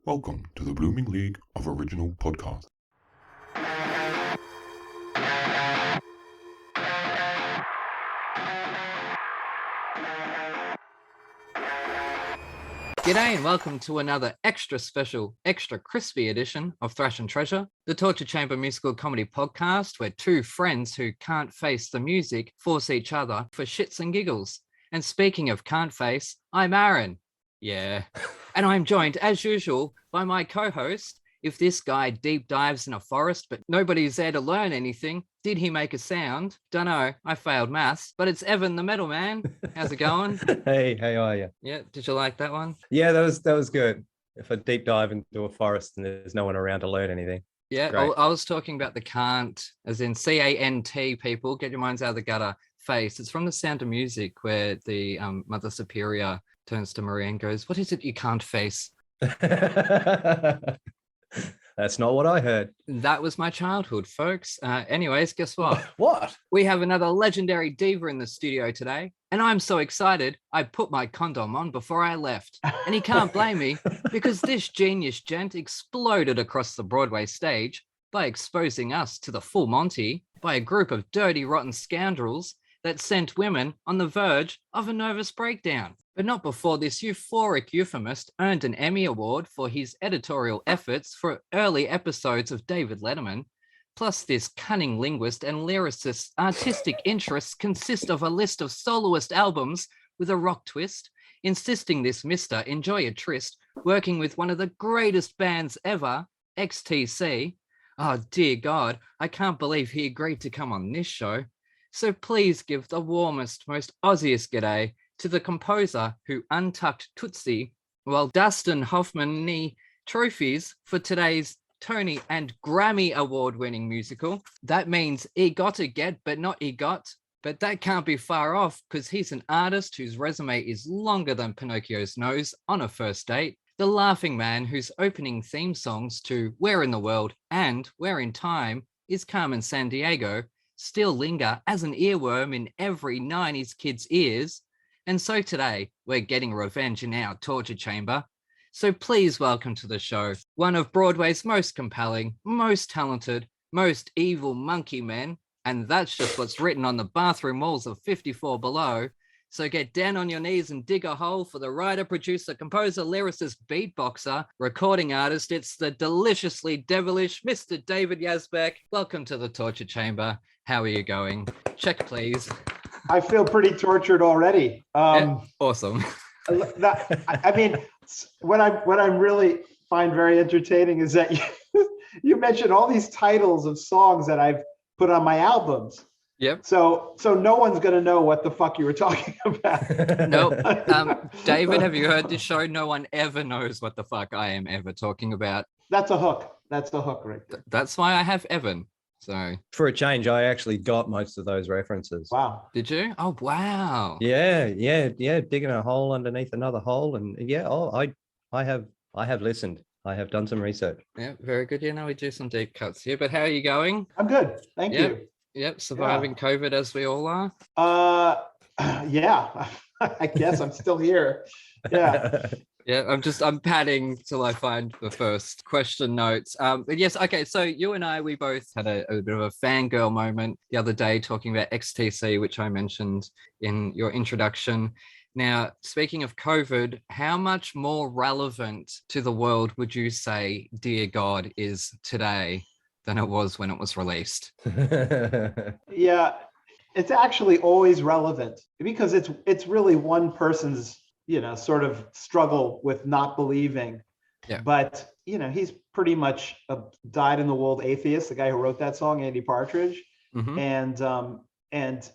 Welcome to the Blooming League of Original Podcasts. G'day and welcome to another extra special, extra crispy edition of Thrash and Treasure, the Torture Chamber musical comedy podcast where two friends who can't face the music force each other for shits and giggles. And speaking of can't face, I'm Aaron. Yeah. And I'm joined, as usual, by my co-host. If this guy deep dives in a forest, but nobody's there to learn anything, did he make a sound? Dunno, I failed maths, but it's Evan, the metal man. How's it going? Hey, how are you? Yeah, did you like that one? Yeah, that was good. If I deep dive into a forest and there's no one around to learn anything. Yeah, I was talking about the can't, as in C-A-N-T, people. Get your minds out of the gutter. Face. It's from The Sound of Music, where the Mother Superior turns to Maria and goes, "What is it you can't face?" That's not what I heard. That was my childhood, folks. Anyways, guess what? What? We have another legendary diva in the studio today, and I'm so excited I put my condom on before I left. And he can't blame me, because this genius gent exploded across the Broadway stage by exposing us to the full Monty by a group of dirty, rotten scoundrels that sent women on the verge of a nervous breakdown. But not before this euphoric euphemist earned an Emmy Award for his editorial efforts for early episodes of David Letterman. Plus, this cunning linguist and lyricist's artistic interests consist of a list of soloist albums with a rock twist, insisting this mister enjoy a tryst, working with one of the greatest bands ever, XTC. Oh, dear God, I can't believe he agreed to come on this show. So please give the warmest, most Aussiest g'day to the composer who untucked Tootsie while Dustin Hoffman trophies for today's Tony and Grammy award-winning musical. That means EGOT get, but not EGOT. But that can't be far off because he's an artist whose resume is longer than Pinocchio's nose on a first date. The laughing man whose opening theme songs to Where in the World and Where in Time is Carmen Sandiego still linger as an earworm in every 90s kid's ears. And so today, we're getting revenge in our torture chamber. So please welcome to the show one of Broadway's most compelling, most talented, most evil monkey men. And that's just what's written on the bathroom walls of 54 Below. So get down on your knees and dig a hole for the writer, producer, composer, lyricist, beatboxer, recording artist. It's the deliciously devilish Mr. David Yazbek. Welcome to the torture chamber. How are you going? Check, please. I feel pretty tortured already. Yeah, awesome. I mean, what I really find very entertaining is that you mentioned all these titles of songs that I've put on my albums. Yep. So no one's gonna know what the fuck you were talking about. No. David, have you heard this show? No one ever knows what the fuck I am ever talking about. That's a hook. That's the hook right there. That's why I have Evan. So for a change, I actually got most of those references. Wow. Did you? Oh, wow. Yeah. Digging a hole underneath another hole. And yeah, I have listened. I have done some research. Yeah, very good. You know, we do some deep cuts here, but how are you going? I'm good. Thank you. Yep, surviving COVID as we all are. Yeah, I guess I'm still here. Yeah. Yeah, I'm padding till I find the first question notes. But yes, okay, so you and I, we both had a bit of a fangirl moment the other day talking about XTC, which I mentioned in your introduction. Now, speaking of COVID, how much more relevant to the world would you say Dear God is today than it was when it was released? Yeah, it's actually always relevant because it's really one person's sort of struggle with not believing. Yeah. But he's pretty much a dyed-in-the-wool atheist, the guy who wrote that song, Andy Partridge. Mm-hmm. And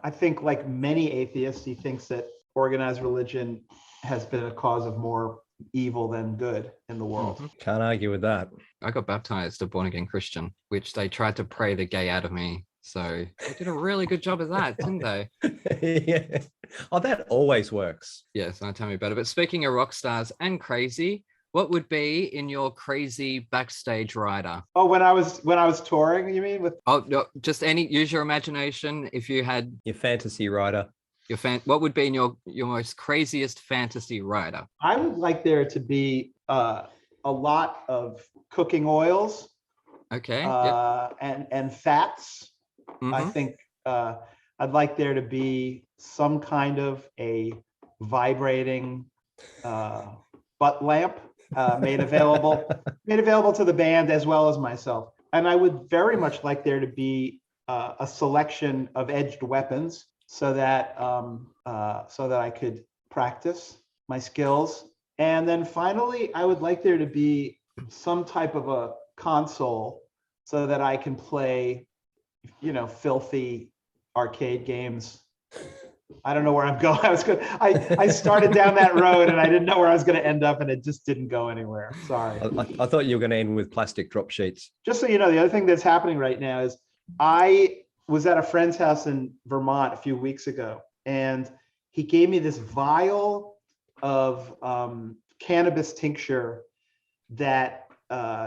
I think like many atheists, he thinks that organized religion has been a cause of more evil than good in the world. Mm-hmm. Can't argue with that. I got baptized a born-again Christian, which they tried to pray the gay out of me. So they did a really good job of that, didn't they? Yeah. Oh, that always works. Yes, tell me about it. But speaking of rock stars and crazy, what would be in your crazy backstage rider? Oh, when I was touring, you mean? Oh, no, just use your imagination. If you had your fantasy rider. What would be your most craziest fantasy rider? I would like there to be a lot of cooking oils Okay. Yep. and fats. I Mhm. think I'd like there to be some kind of a vibrating butt lamp made available to the band as well as myself. And I would very much like there to be a selection of edged weapons so that I could practice my skills. And then finally, I would like there to be some type of a console so that I can play, filthy arcade games. I don't know where I'm going. I started down that road and I didn't know where I was going to end up, and it just didn't go anywhere. Sorry. I thought you were going to end with plastic drop sheets. Just so you know, the other thing that's happening right now is I was at a friend's house in Vermont a few weeks ago, and he gave me this vial of cannabis tincture that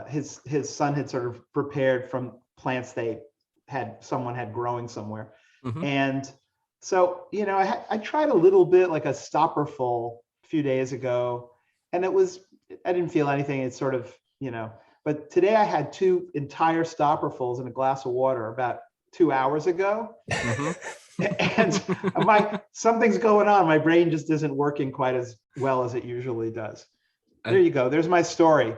his son had sort of prepared from plants someone had growing somewhere. Mhm. And so, I tried a little bit, like a stopperful a few days ago, and I didn't feel anything. It's sort of, but today I had 2 entire stopperfuls in a glass of water about 2 hours ago. Mhm. And something's going on. My brain just isn't working quite as well as it usually does. There you go. There's my story.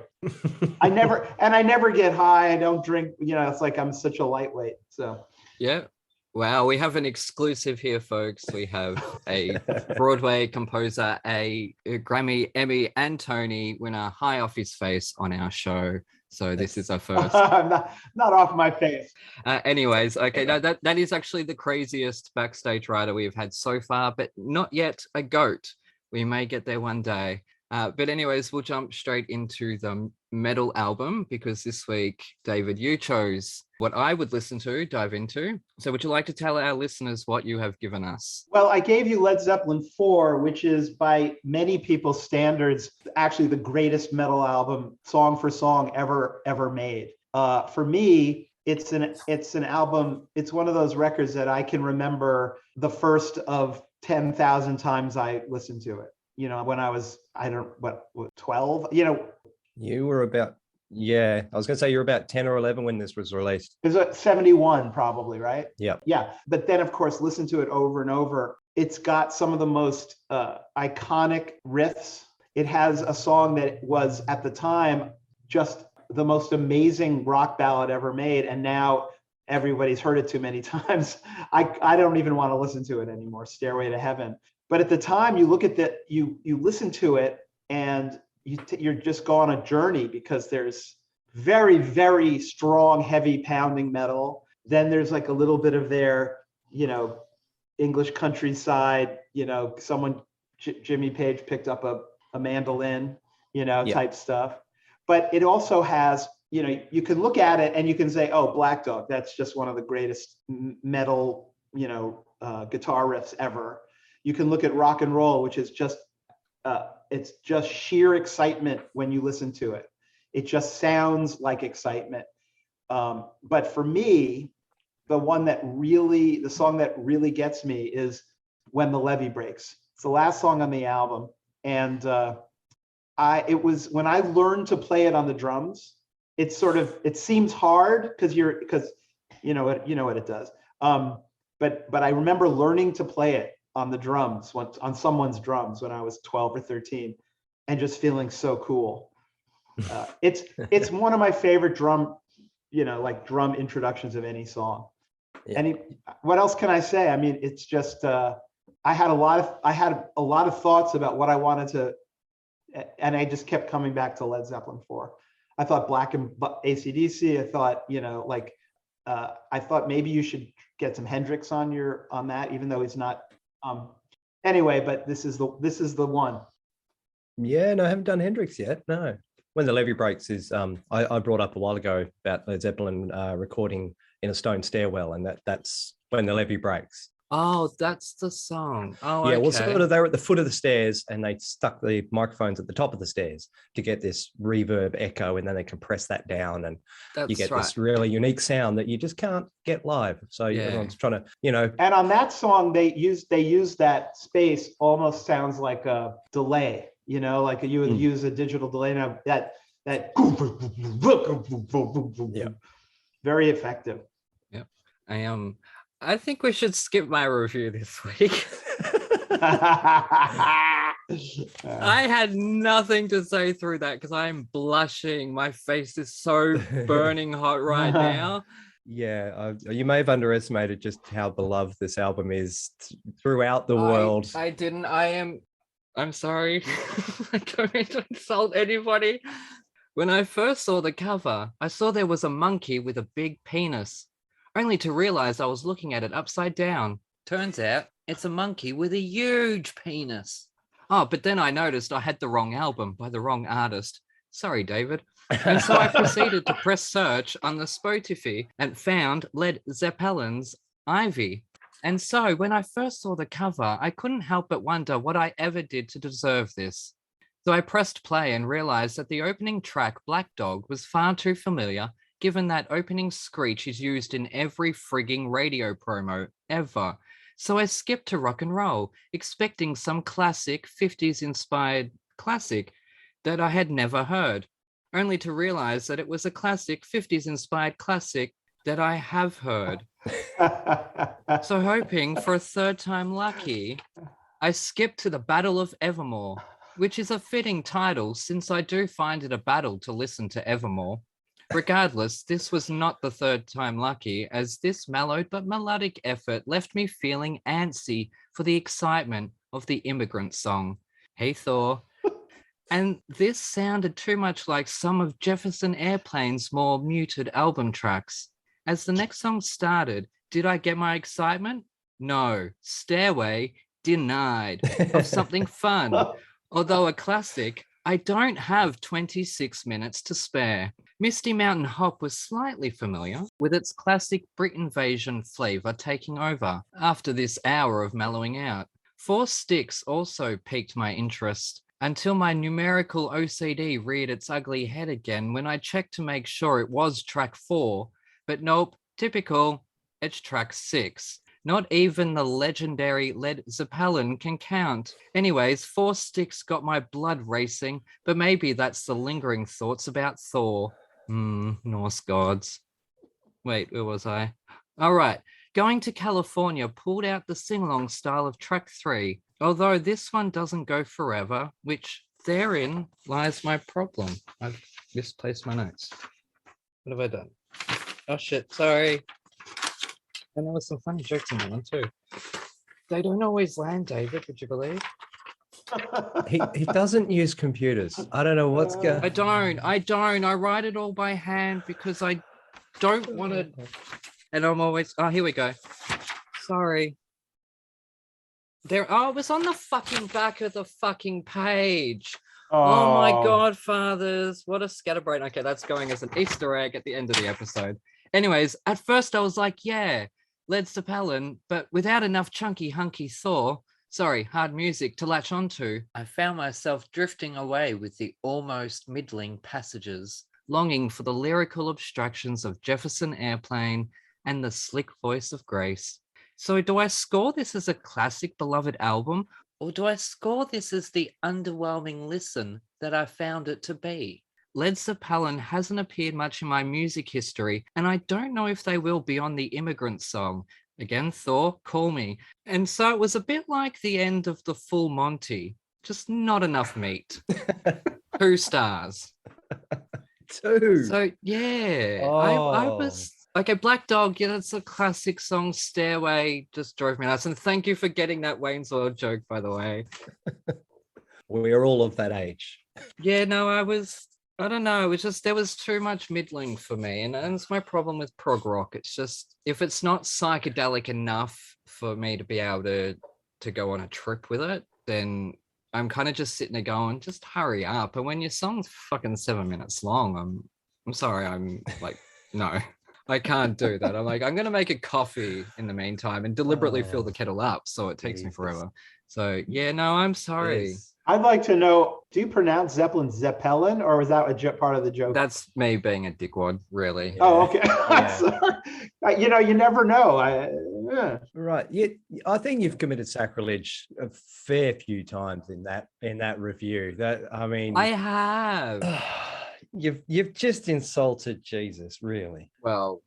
I never get high. I don't drink, it's like I'm such a lightweight. So Yeah. Wow, we have an exclusive here, folks. We have a Broadway composer, a Grammy, Emmy, and Tony winner high off his face on our show. So this is our first. not off my face. Anyways, okay, no, that is actually the craziest backstage rider we've had so far, but not yet a goat. We may get there one day. But anyways, we'll jump straight into the metal album, because this week, David, you chose what I would dive into. So would you like to tell our listeners what you have given us? Well, I gave you Led Zeppelin 4, which is by many people's standards, actually the greatest metal album, song for song, ever made. For me, it's an album. It's one of those records that I can remember the first of 10,000 times I listened to it. When I was, 12, You were about, I was going to say you're about 10 or 11 when this was released. It was 71 probably, right? Yeah. Yeah. But then, of course, listen to it over and over. It's got some of the most iconic riffs. It has a song that was, at the time, just the most amazing rock ballad ever made. And now everybody's heard it too many times. I don't even want to listen to it anymore, Stairway to Heaven. But at the time, you look at that, you listen to it, and you're just go on a journey, because there's very, very strong, heavy pounding metal. Then there's like a little bit of their, English countryside, Jimmy Page picked up a mandolin, type stuff. But it also has, you can look at it and you can say, oh, Black Dog, that's just one of the greatest metal, guitar riffs ever. You can look at Rock and Roll, which is just, it's just sheer excitement when you listen to it. It just sounds like excitement. But for me, the song that really gets me is When the Levee Breaks. It's the last song on the album. And it was when I learned to play it on the drums, it seems hard because you know what it does. But I remember learning to play it on the drums, on someone's drums when I was 12 or 13, and just feeling so cool. It's one of my favorite drum introductions of any song. Yeah. What else can I say? I mean, it's just I had a lot of thoughts about what I wanted to, and I just kept coming back to Led Zeppelin 4. I thought Black and AC/DC. I thought I thought maybe you should get some Hendrix on that, even though he's not. Anyway, but this is the one. Yeah, no, I haven't done Hendrix yet. No. When the Levee Breaks is, I brought up a while ago about Led Zeppelin recording in a stone stairwell, and that's When the Levee Breaks. Oh, that's the song. Oh, Yeah, okay. well, sort of they were at the foot of the stairs and they stuck the microphones at the top of the stairs to get this reverb echo, and then they compress that down and you That's get right. this really unique sound that you just can't get live. So Yeah. everyone's trying to, you know. And on that song, they use that space almost sounds like a delay, you know, like you would use a digital delay. Now that Yeah. very effective. Yep. I think we should skip my review this week. I had nothing to say through that because I'm blushing. My face is so burning hot right now. Yeah, you may have underestimated just how beloved this album is throughout the world. I didn't. I'm sorry. I don't mean to insult anybody. When I first saw the cover, I saw there was a monkey with a big penis, only to realize I was looking at it upside down. Turns out it's a monkey with a huge penis. Oh, but then I noticed I had the wrong album by the wrong artist. Sorry, David. And so I proceeded to press search on the Spotify and found Led Zeppelin's Ivy. And so when I first saw the cover, I couldn't help but wonder what I ever did to deserve this. So I pressed play and realized that the opening track, Black Dog, was far too familiar, given that opening screech is used in every frigging radio promo ever. So I skipped to rock and roll, expecting some classic 50s inspired classic that I had never heard, only to realize that it was a classic 50s inspired classic that I have heard. So hoping for a third time lucky, I skipped to the Battle of Evermore, which is a fitting title since I do find it a battle to listen to Evermore. Regardless, this was not the third time lucky, as this mellowed but melodic effort left me feeling antsy for the excitement of the immigrant song, Hey Thor. And this sounded too much like some of Jefferson Airplane's more muted album tracks. As the next song started, did I get my excitement? No. Stairway denied of something fun. Although a classic, I don't have 26 minutes to spare. Misty Mountain Hop was slightly familiar, with its classic Brit Invasion flavor taking over after this hour of mellowing out. Four Sticks also piqued my interest until my numerical OCD reared its ugly head again when I checked to make sure it was track 4, but nope, typical, it's track 6. Not even the legendary Led Zeppelin can count. Anyways, Four Sticks got my blood racing, but maybe that's the lingering thoughts about Thor. Norse gods. Wait, where was I? All right. Going to California pulled out the sing-along style of track 3, although this one doesn't go forever, which therein lies my problem. I've misplaced my notes. What have I done? Oh shit, sorry. And there was some funny jokes in that one too. They don't always land, David, would you believe? He doesn't use computers. I don't know what's going. I don't. I write it all by hand because I don't want to. And I'm always. Oh, here we go. Sorry. It was on the fucking back of the fucking page. Oh my God, fathers. What a scatterbrain. Okay, that's going as an Easter egg at the end of the episode. Anyways, at first I was like, yeah, Led Zeppelin, but without enough chunky hunky hard music to latch onto, I found myself drifting away with the almost middling passages, longing for the lyrical abstractions of Jefferson Airplane and the slick voice of Grace. So do I score this as a classic beloved album, or do I score this as the underwhelming listen that I found it to be? Led Zeppelin hasn't appeared much in my music history, and I don't know if they will beyond the Immigrant song. Again, Thor, call me. And so it was a bit like the end of the full Monty, just not enough meat. 2 stars. 2. So yeah, I was okay. Black Dog, yeah, that's a classic song. Stairway just drove me nuts. And thank you for getting that Wayne's World joke, by the way. We are all of that age. Yeah, no, I don't know. It was just there was too much middling for me, and it's my problem with prog rock. It's just if it's not psychedelic enough for me to be able to go on a trip with it, then I'm kind of just sitting there going, just hurry up. And when your song's fucking 7 minutes long, I'm sorry, I'm like, no. I can't do that. I'm like, I'm gonna make a coffee in the meantime and deliberately fill the kettle up, so it takes me Jesus. forever. So yeah, no, I'm sorry. Yes. I'd like to know, do you pronounce Zeppelin Zeppelin, or was that part of the joke? That's me being a dickwad, really. Oh, okay. Yeah. Sorry. You never know. Yeah. Right. Yeah, I think you've committed sacrilege a fair few times in that review. I have. You've just insulted Jesus, really. Well,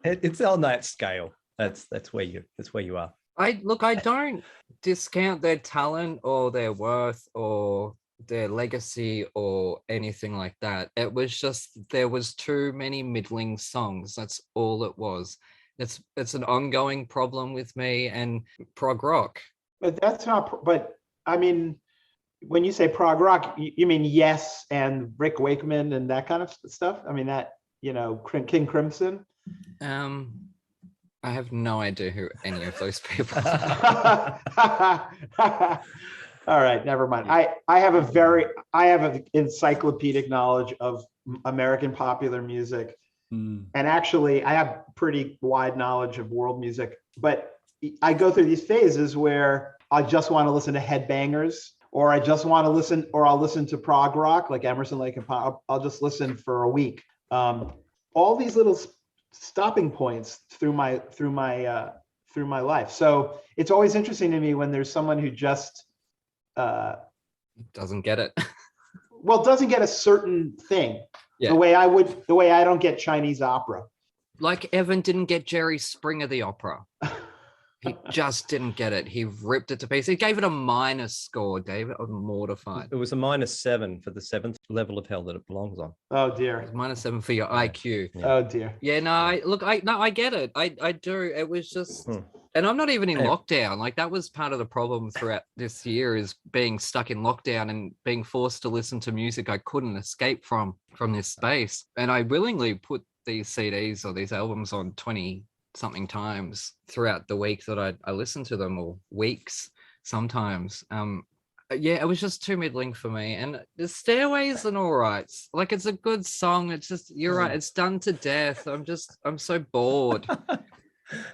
It's on that scale. That's where you are. I don't discount their talent or their worth or their legacy or anything like that. It was just there was too many middling songs. That's all it was. It's an ongoing problem with me and prog rock. But that's not, but I mean, when you say prog rock, you mean Yes and Rick Wakeman and that kind of stuff? I mean, that, King Crimson? I have no idea who any of those people are. All right, never mind. I have an encyclopedic knowledge of American popular music. And actually, I have pretty wide knowledge of world music, but I go through these phases where I just want to listen to headbangers, or I just want to listen, or I'll listen to prog rock like Emerson, Lake and Palmer. I'll just listen for a week. All these little stopping points through my life. So it's always interesting to me when there's someone who just Doesn't get it. doesn't get a certain thing. Yeah. The way I don't get Chinese opera. Like Evan didn't get Jerry Springer the opera. He just didn't get it. He ripped it to pieces. He gave it a minus score, David. I'm mortified. It was a -7 for the 7th level of hell that it belongs on. Oh dear. It's -7 for your IQ. Yeah. Oh dear. Yeah, no, I get it. I do. It was just, and I'm not even in lockdown. Like that was part of the problem throughout this year, is being stuck in lockdown and being forced to listen to music I couldn't escape from this space. And I willingly put these CDs or these albums on 20 something times throughout the week that I listened to them, or weeks sometimes. Yeah, it was just too middling for me. And the Stairways and all right, like it's a good song. It's just, you're right, it's done to death. I'm so bored.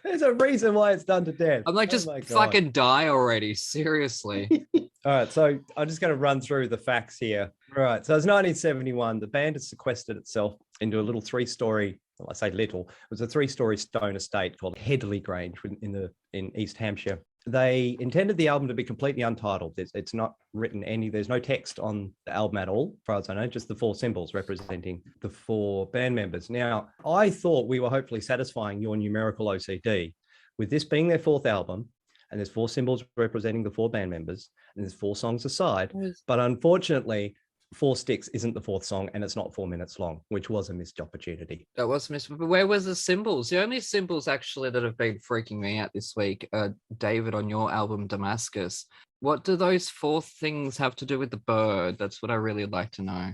There's a reason why it's done to death. I'm like, just fucking die already, seriously. All right, so I'm just going to run through the facts here. Right, so it's 1971. The band has sequestered itself into a little 3-story, well, I say little, it was a 3-story stone estate called Headley Grange in East Hampshire. They intended the album to be completely untitled. It's not written there's no text on the album at all, as far as I know, just the 4 symbols representing the 4 band members. Now, I thought we were hopefully satisfying your numerical OCD with this being their 4th album, and there's 4 symbols representing the 4 band members, and there's 4 songs aside. But unfortunately, 4 Sticks isn't the 4th song, and it's not 4 minutes long, which was a missed opportunity. That was missed. But where was the symbols? The only symbols actually that have been freaking me out this week are, David, on your album Damascus. What do those 4 things have to do with the bird? That's what I really would like to know.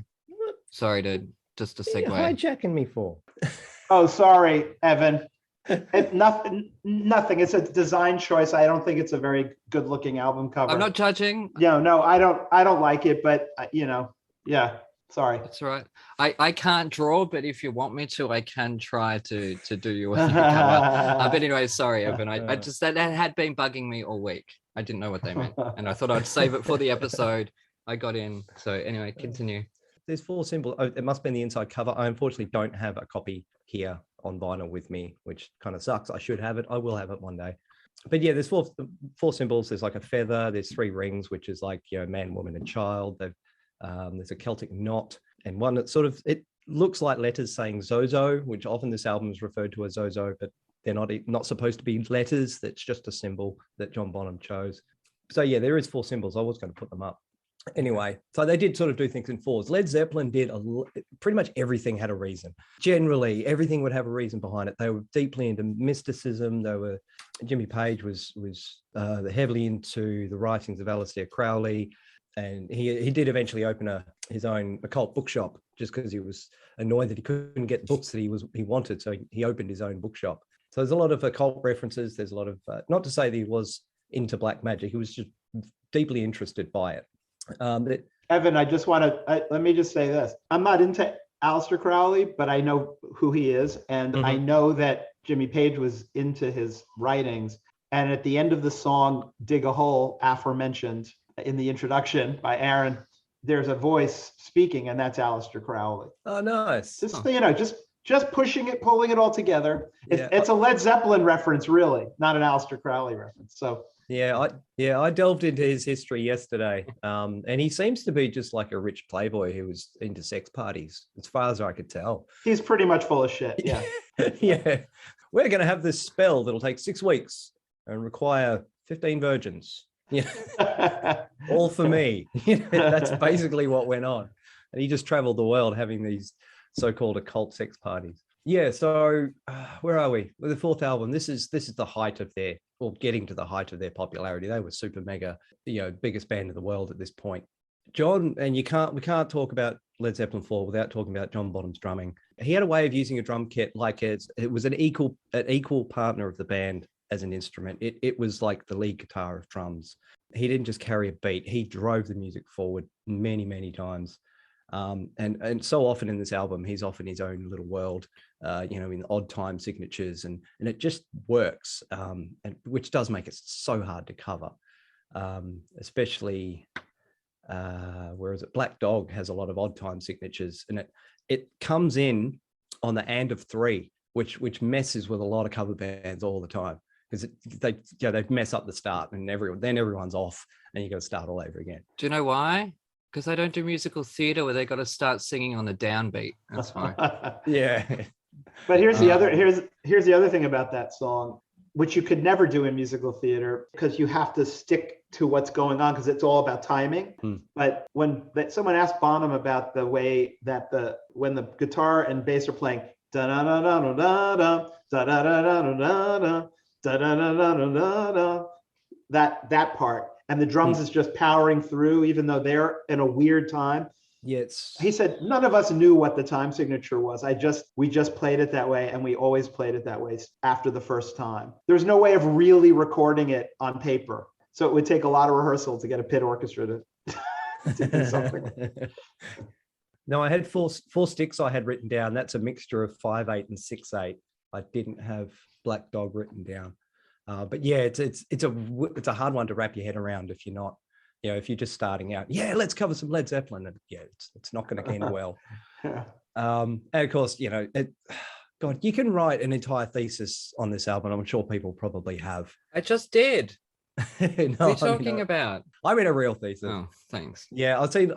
Sorry to just a segue. What are you hijacking me for? Oh, sorry, Evan. Nothing. It's a design choice. I don't think it's a very good-looking album cover. I'm not judging. No, I don't like it, but yeah. Sorry. That's right. I can't draw, but if you want me to, I can try to do you a cover. But anyway, sorry, Evan. I just that had been bugging me all week. I didn't know what they meant, and I thought I'd save it for the episode. I got in. So anyway, continue. There's 4 symbols. Oh, it must have been the inside cover. I unfortunately don't have a copy here on vinyl with me, which kind of sucks. I should have it. I will have it one day. But yeah, there's 4 symbols. There's like a feather. There's 3 rings, which is like, man, woman, and child. There's a Celtic knot, and one that sort of, it looks like letters saying Zozo, which often this album is referred to as Zozo, but they're not supposed to be letters. That's just a symbol that John Bonham chose. So yeah, there is 4 symbols. I was going to put them up. Anyway, so they did sort of do things in 4s. Led Zeppelin did pretty much everything had a reason. Generally, everything would have a reason behind it. They were deeply into mysticism. Jimmy Page was heavily into the writings of Aleister Crowley, and he did eventually open his own occult bookshop just because he was annoyed that he couldn't get books that he wanted. So he opened his own bookshop. So there's a lot of occult references. There's a lot of not to say that he was into black magic. He was just deeply interested by it. Evan, I just want to let me just say this. I'm not into Aleister Crowley, but I know who he is. And I know that Jimmy Page was into his writings. And at the end of the song, Dig a Hole, aforementioned in the introduction by Aaron, there's a voice speaking, and that's Aleister Crowley. Oh, nice. Just, you know, just pushing it, pulling it all together. Yeah. It's a Led Zeppelin reference, really, not an Aleister Crowley reference. So I delved into his history yesterday, and he seems to be just like a rich playboy who was into sex parties, as far as I could tell. he's pretty much full of shit. Yeah. Yeah, we're going to have this spell that'll take 6 weeks and require 15 virgins. Yeah, all for me. That's basically what went on, and he just traveled the world having these so-called occult sex parties. Yeah, so where are we with the fourth album? This is the height of their, or getting to the height of their popularity. They were super mega, biggest band in the world at this point. John, and we can't talk about Led Zeppelin 4 without talking about John Bonham's drumming. He had a way of using a drum kit like it was an equal partner of the band as an instrument. It was like the lead guitar of drums. He didn't just carry a beat. He drove the music forward many, many times. And so often in this album, he's off in his own little world, in odd time signatures, and it just works, and which does make it so hard to cover, especially whereas Black Dog has a lot of odd time signatures, and it comes in on the and of 3, which messes with a lot of cover bands all the time, because they mess up the start, and everyone's off, and you got to start all over again. Do you know why? Because I don't do musical theater where they got to start singing on the downbeat. That's why. Yeah. But here's the other thing about that song, which you could never do in musical theater, because you have to stick to what's going on, because it's all about timing. But when someone asked Bonham about the way that when the guitar and bass are playing da da da da da da da da da da da da da da da, that part, and the drums is just powering through, even though they're in a weird time. Yes. He said none of us knew what the time signature was. We just played it that way, and we always played it that way after the first time. There's no way of really recording it on paper, so it would take a lot of rehearsal to get a pit orchestra to do something. No, I had four sticks I had written down. That's a mixture of 5/8 and 6/8. I didn't have Black Dog written down. But yeah, it's a hard one to wrap your head around if you're not, if you're just starting out. Yeah, let's cover some Led Zeppelin, and it's not going to end well. And of course, God, you can write an entire thesis on this album. I'm sure people probably have. I just did. No, what are you talking about? I mean a real thesis. Oh, thanks. Yeah, I've seen.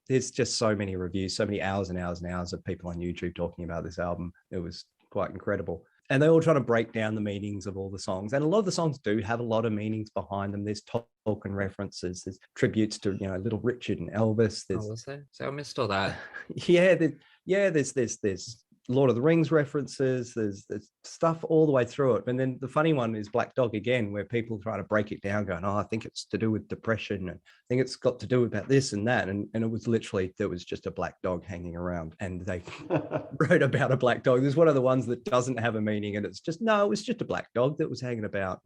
There's just so many reviews, so many hours and hours and hours of people on YouTube talking about this album. It was quite incredible. And they all try to break down the meanings of all the songs. And a lot of the songs do have a lot of meanings behind them. There's Tolkien references, there's tributes to, Little Richard and Elvis. Was there? So I missed all that. There's Lord of the Rings references, there's stuff all the way through it. And then the funny one is Black Dog again, where people try to break it down, going, I think it's to do with depression, and I think it's got to do about this and that. And it was literally, there was just a black dog hanging around, and they wrote about a black dog. There's one of the ones that doesn't have a meaning, and it's just, no, it was just a black dog that was hanging about,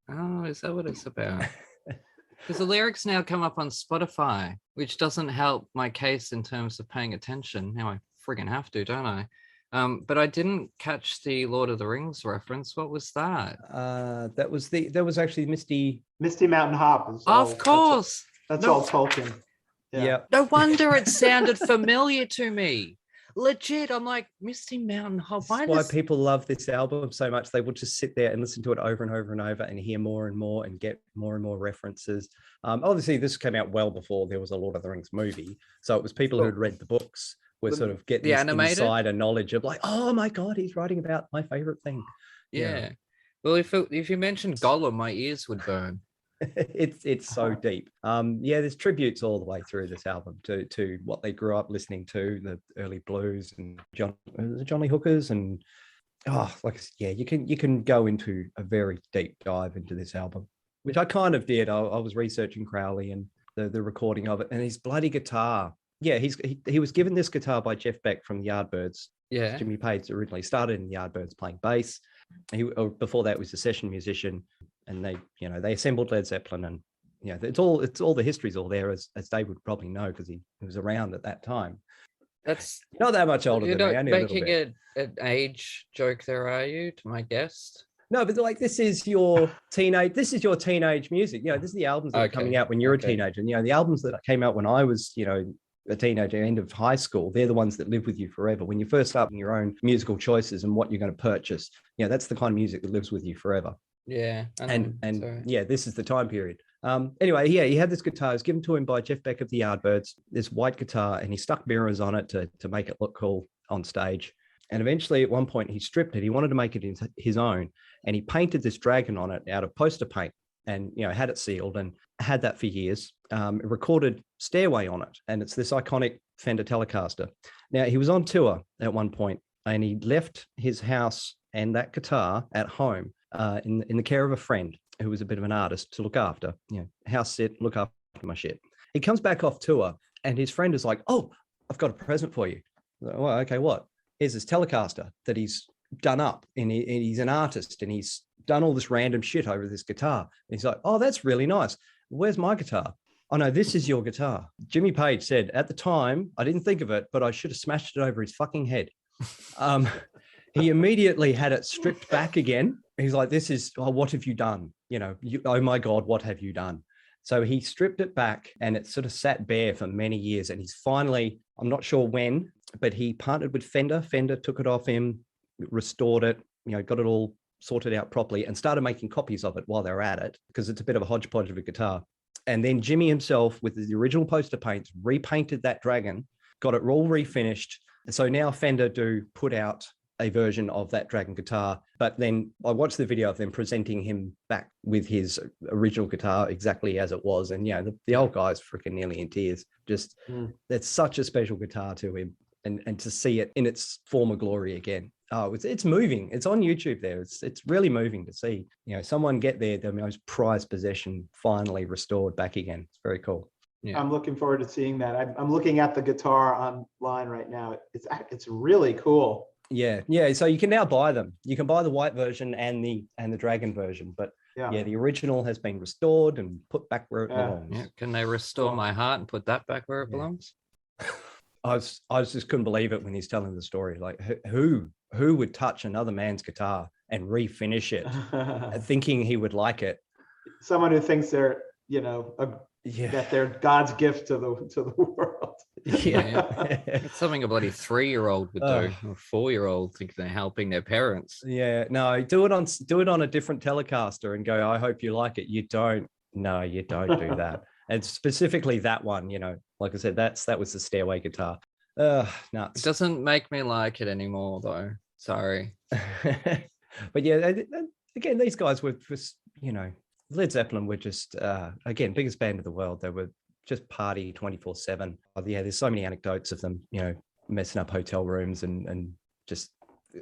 Oh, is that what it's about? Because the lyrics now come up on Spotify, which doesn't help my case in terms of paying attention. Now I friggin' have to, don't I? But I didn't catch the Lord of the Rings reference. What was that? That was actually Misty Mountain Hop. Of course. That's all Tolkien. Yeah. No wonder it sounded familiar to me. Legit, I'm like, Misty Mountain Hop. Why people love this album so much. They will just sit there and listen to it over and over and over and hear more and more and get more and more references. Obviously, this came out well before there was a Lord of the Rings movie. So it was people who had read the books were sort of getting this insider knowledge of like, oh my God, he's writing about my favorite thing. Yeah. Well, if you mentioned Gollum, my ears would burn. It's so deep. There's tributes all the way through this album to what they grew up listening to, the early blues and Johnny Hookers, and you can go into a very deep dive into this album, which I kind of did. I was researching Crowley and the recording of it, and his bloody guitar. Yeah, he was given this guitar by Jeff Beck from the Yardbirds. Yeah, Jimmy Page originally started in the Yardbirds playing bass. Before that was a session musician, and they assembled Led Zeppelin, and it's all the history's all there, as Dave would probably know because he was around at that time. That's You're not that much older you're than me, not only a little making bit. an age joke there, are you, to my guest? No, but like this is your teenage music. You know, this is the albums that are coming out when you're a teenager. And, you know, the albums that came out when I was, you know, a teenager, end of high school, they're the ones that live with you forever. When you first start your own musical choices and what you're going to purchase, you know, that's the kind of music that lives with you forever. Yeah. And yeah, this is the time period. Anyway, yeah, he had this guitar. It was given to him by Yazbek of the Yardbirds, this white guitar, and he stuck mirrors on it to make it look cool on stage. And eventually, at one point, he stripped it. He wanted to make it his own, and he painted this dragon on it out of poster paint, and, you know, had it sealed and had that for years. Recorded Stairway on it, and it's this iconic Fender Telecaster. Now, he was on tour at one point, and he left his house and that guitar at home in the care of a friend who was a bit of an artist to look after. You know, house sit, look after my shit. He comes back off tour, and his friend is like, "Oh, I've got a present for you." Well, okay, what? Here's this Telecaster that he's done up, and he's an artist, and he's done all this random shit over this guitar. And he's like, "Oh, that's really nice. Where's my guitar?" "Oh no, this is your guitar." Jimmy Page said, "At the time, I didn't think of it, but I should have smashed it over his fucking head." He immediately had it stripped back again. He's like, "This is, oh, what have you done? You know, oh my God, what have you done?" So he stripped it back, and it sort of sat bare for many years. And he's finally, I'm not sure when, but he partnered with Fender. Fender took it off him, restored it, you know, got it all sorted out properly, and started making copies of it while they were at it, because it's a bit of a hodgepodge of a guitar. And then Jimmy himself, with the original poster paints, repainted that dragon, got it all refinished. And so now Fender do put out a version of that dragon guitar. But then I watched the video of them presenting him back with his original guitar exactly as it was. And, yeah, the old guy's freaking nearly in tears. Just, that's such a special guitar to him. And to see it in its former glory again. Oh, it's moving. It's on YouTube there. It's really moving to see, you know, someone get their most prized possession finally restored back again. It's very cool. Yeah. I'm looking forward to seeing that. I'm looking at the guitar online right now. It's really cool. Yeah. So you can now buy them. You can buy the white version and the dragon version, but yeah, the original has been restored and put back where it belongs. Yeah. Can they restore my heart and put that back where it belongs? I just couldn't believe it when he's telling the story. Like, who would touch another man's guitar and refinish it, thinking he would like it? Someone who thinks they're, you know, that they're God's gift to the world. Yeah. It's something a bloody 3-year-old would do, or 4-year-old think they're helping their parents. Yeah, no, do it on a different Telecaster and go, "I hope you like it." You don't do that. And specifically that one, you know, like I said, that was the Stairway guitar. Nuts. It doesn't make me like it anymore, though. Sorry. But yeah, again, these guys were just, you know, Led Zeppelin were just, again, biggest band of the world. They were just party 24/7. Yeah, there's so many anecdotes of them, you know, messing up hotel rooms and just,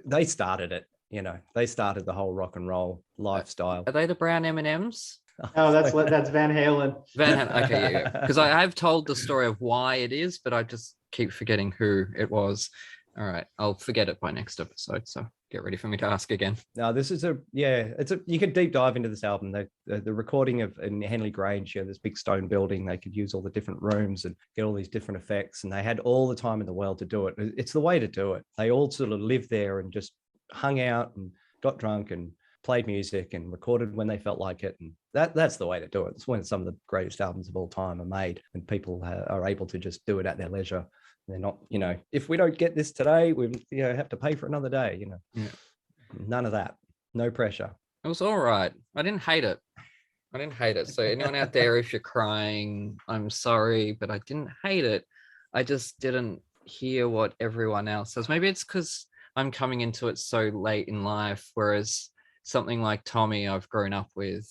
they started it, you know, they started the whole rock and roll lifestyle. Are they the brown M&Ms? No, that's Van Halen. Okay, yeah. Because I have told the story of why it is, but I just keep forgetting who it was. All right, I'll forget it by next episode. So get ready for me to ask again. No, this is you could deep dive into this album. The recording of in Henley Grange, you know, this big stone building, they could use all the different rooms and get all these different effects, and they had all the time in the world to do it. It's the way to do it. They all sort of lived there and just hung out and got drunk and played music and recorded when they felt like it, and that's the way to do it. It's when some of the greatest albums of all time are made, and people are able to just do it at their leisure. They're not, you know, if we don't get this today, we have to pay for another day, you know. Yeah. None of that. No pressure. It was all right. I didn't hate it. So anyone out there, if you're crying, I'm sorry, but I didn't hate it. I just didn't hear what everyone else says. Maybe it's because I'm coming into it so late in life, whereas something like Tommy I've grown up with,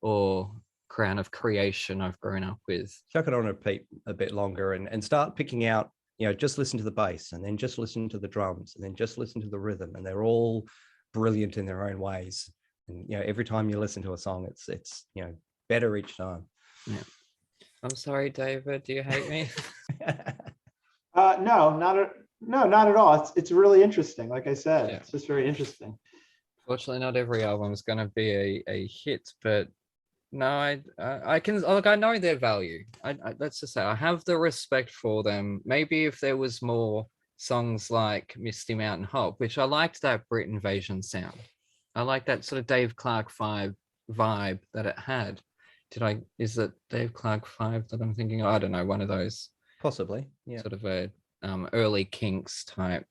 or Crown of Creation I've grown up with. Chuck it on repeat a bit longer and start picking out, you know, just listen to the bass, and then just listen to the drums, and then just listen to the rhythm, and they're all brilliant in their own ways. And, you know, every time you listen to a song, it's you know, better each time. Yeah. I'm sorry, David. Do you hate me? No, not at all. It's really interesting. Like I said, It's just very interesting. Fortunately, not every album is going to be a hit, but no, I can look. I know their value. I let's just say I have the respect for them. Maybe if there was more songs like Misty Mountain Hop, which I liked that Brit Invasion sound. I like that sort of Dave Clark 5 vibe that it had. Is it Dave Clark 5 that I'm thinking of? I don't know, one of those Possibly, yeah. sort of a early Kinks type.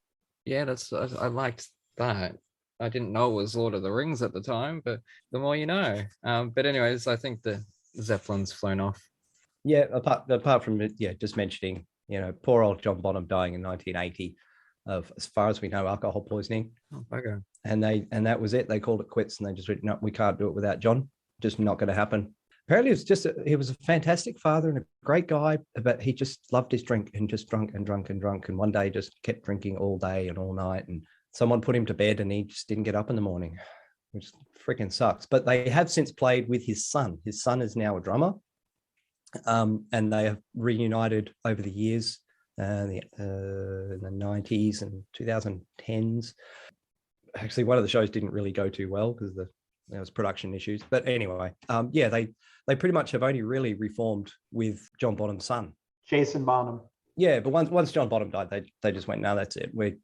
Yeah, I liked that. I didn't know it was Lord of the Rings at the time, but the more you know. But anyways, I think the Zeppelin's flown off. Yeah, apart from just mentioning, poor old John Bonham dying in 1980 of, as far as we know, alcohol poisoning. Oh, okay. And that was it. They called it quits, and they just went, no, we can't do it without John. Just not going to happen. Apparently, he was a fantastic father and a great guy, but he just loved his drink and just drunk. And one day just kept drinking all day and all night. And someone put him to bed and he just didn't get up in the morning, which freaking sucks. But they have since played with his son. His son is now a drummer. And they have reunited over the years, in the 90s and 2010s. Actually, one of the shows didn't really go too well because there was production issues. But anyway, they pretty much have only really reformed with John Bonham's son, Jason Bonham. Yeah, but once John Bonham died, they just went, no, that's it. We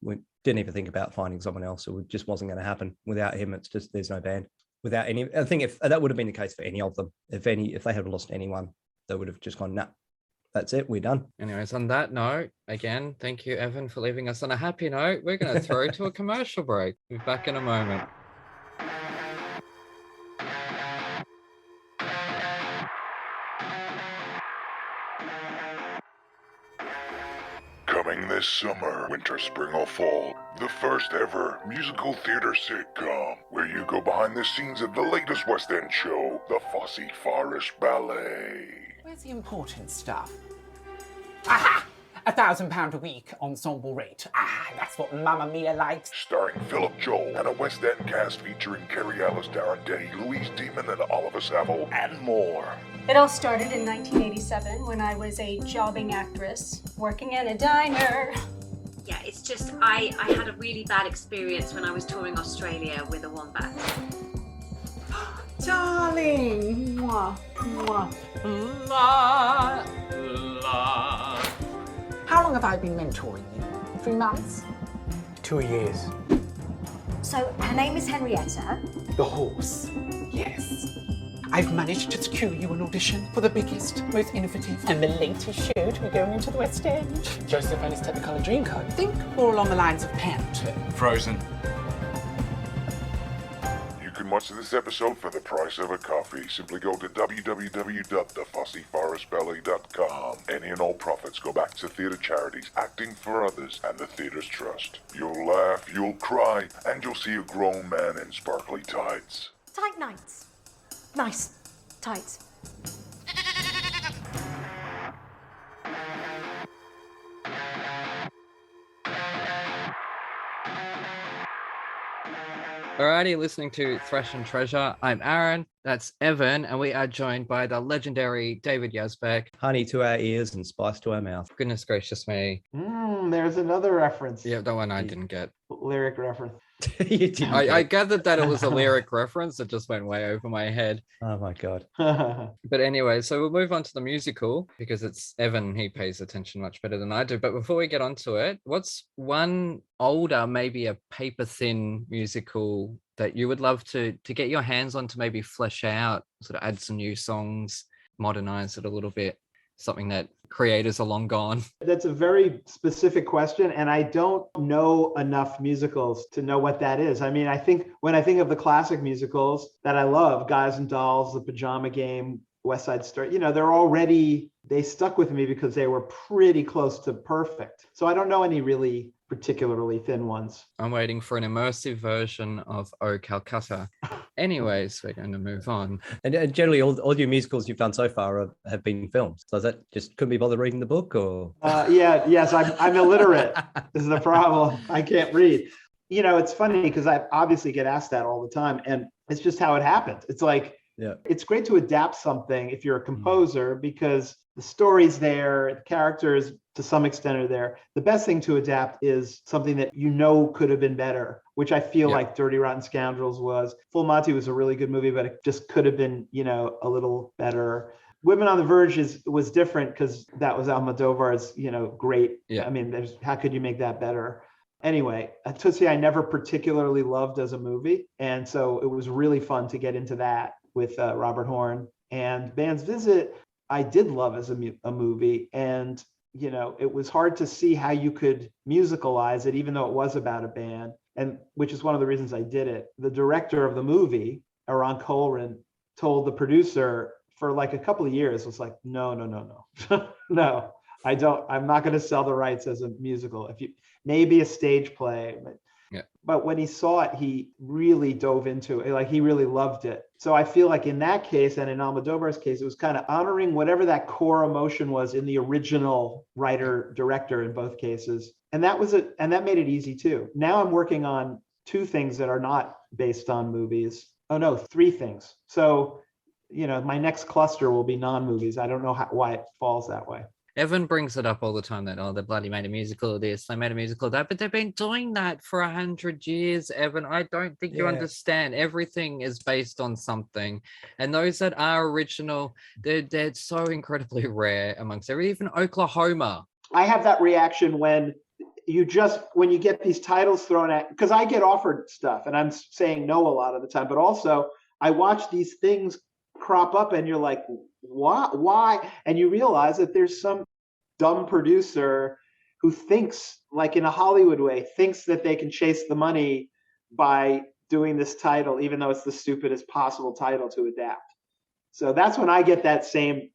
didn't even think about finding someone else. It just wasn't going to happen. Without him, it's just, there's no band. Without any, I think if that would have been the case for any of them, if they had lost anyone, they would have just gone, nah, that's it, we're done. Anyways, on that note, again, thank you, Evan, for leaving us on a happy note. We're going to throw to a commercial break. We'll be back in a moment. Coming this summer, winter, spring, or fall, the first ever musical theater sitcom, where you go behind the scenes of the latest West End show, the Fosse Forest Ballet. Where's the important stuff? Aha! £1,000 a week ensemble rate. That's what Mamma Mia likes. Starring Philip Joel and a West End cast featuring Kerry Ellis, Darren Denny, Louise Demon, and Oliver Saville, and more. It all started in 1987 when I was a jobbing actress working at a diner. Yeah, it's just, I had a really bad experience when I was touring Australia with a wombat. Darling! Mwah, mwah. La, la. How long have I been mentoring you? 3 months? 2 years. So her name is Henrietta. The horse. Yes. I've managed to secure you an audition for the biggest, most innovative, and the latest show to be going into the West End. Joseph and his Technicolor Dreamcoat. Think more along the lines of Panther. Frozen. You can watch this episode for the price of a coffee. Simply go to www.thefosseforestballet.com. Any and all profits go back to theatre charities, acting for others, and the theatre's trust. You'll laugh, you'll cry, and you'll see a grown man in sparkly tights. Tight nights. Nice. Tights. Alrighty, listening to Thrash and Treasure. I'm Aaron, that's Evan, and we are joined by the legendary David Yazbek. Honey to our ears and spice to our mouth. Goodness gracious me. There's another reference. Yeah, that one I didn't get. Lyric reference. You didn't I gathered that it was a lyric reference. It just went way over my head. Oh my God. But anyway, so we'll move on to the musical because it's Evan. He pays attention much better than I do. But before we get onto it, what's one older, maybe a paper thin musical that you would love to get your hands on to maybe flesh out, sort of add some new songs, modernize it a little bit? Something that creators are long gone? That's a very specific question, and I don't know enough musicals to know what that is. I mean, I think when I think of the classic musicals that I love, Guys and Dolls, The Pajama Game, West Side Story, they stuck with me because they were pretty close to perfect. So I don't know any really particularly thin ones. I'm waiting for an immersive version of Oh Calcutta. Anyways, we're going to move on. And generally, all your musicals you've done so far have been films. So is that just couldn't be bothered reading the book, or? Yes, I'm illiterate. This is the problem. I can't read. It's funny because I obviously get asked that all the time, and it's just how it happens. It's like, it's great to adapt something if you're a composer because the story's there, the characters to some extent are there. The best thing to adapt is something that could have been better, which I feel like Dirty Rotten Scoundrels was. Full Monty was a really good movie, but it just could have been, a little better. Women on the Verge was different because that was Almodovar's, great. Yeah. I mean, how could you make that better? Anyway, Tootsie I never particularly loved as a movie. And so it was really fun to get into that with Robert Horn. And Band's Visit, I did love as a movie. And, it was hard to see how you could musicalize it, even though it was about a band. And which is one of the reasons I did it. The director of the movie, Aaron Colran, told the producer for like a couple of years, was like, no, no, I'm not going to sell the rights as a musical. Maybe a stage play, but when he saw it, he really dove into it. Like, he really loved it. So I feel like in that case, and in Almodovar's case, it was kind of honoring whatever that core emotion was in the original writer director in both cases. And that was it. And that made it easy too. Now I'm working on 2 things that are not based on movies. Oh no, 3 things. So, my next cluster will be non-movies. I don't know why it falls that way. Evan brings it up all the time that, they bloody made a musical of this, they made a musical of that, but they've been doing that for 100 years, Evan. I don't think you understand. Everything is based on something. And those that are original, they're so incredibly rare amongst even Oklahoma. I have that reaction when you get these titles thrown at, because I get offered stuff and I'm saying no a lot of the time, but also I watch these things crop up and you're like, why? And you realize that there's some dumb producer who thinks, like in a Hollywood way, thinks that they can chase the money by doing this title, even though it's the stupidest possible title to adapt. So that's when I get that same,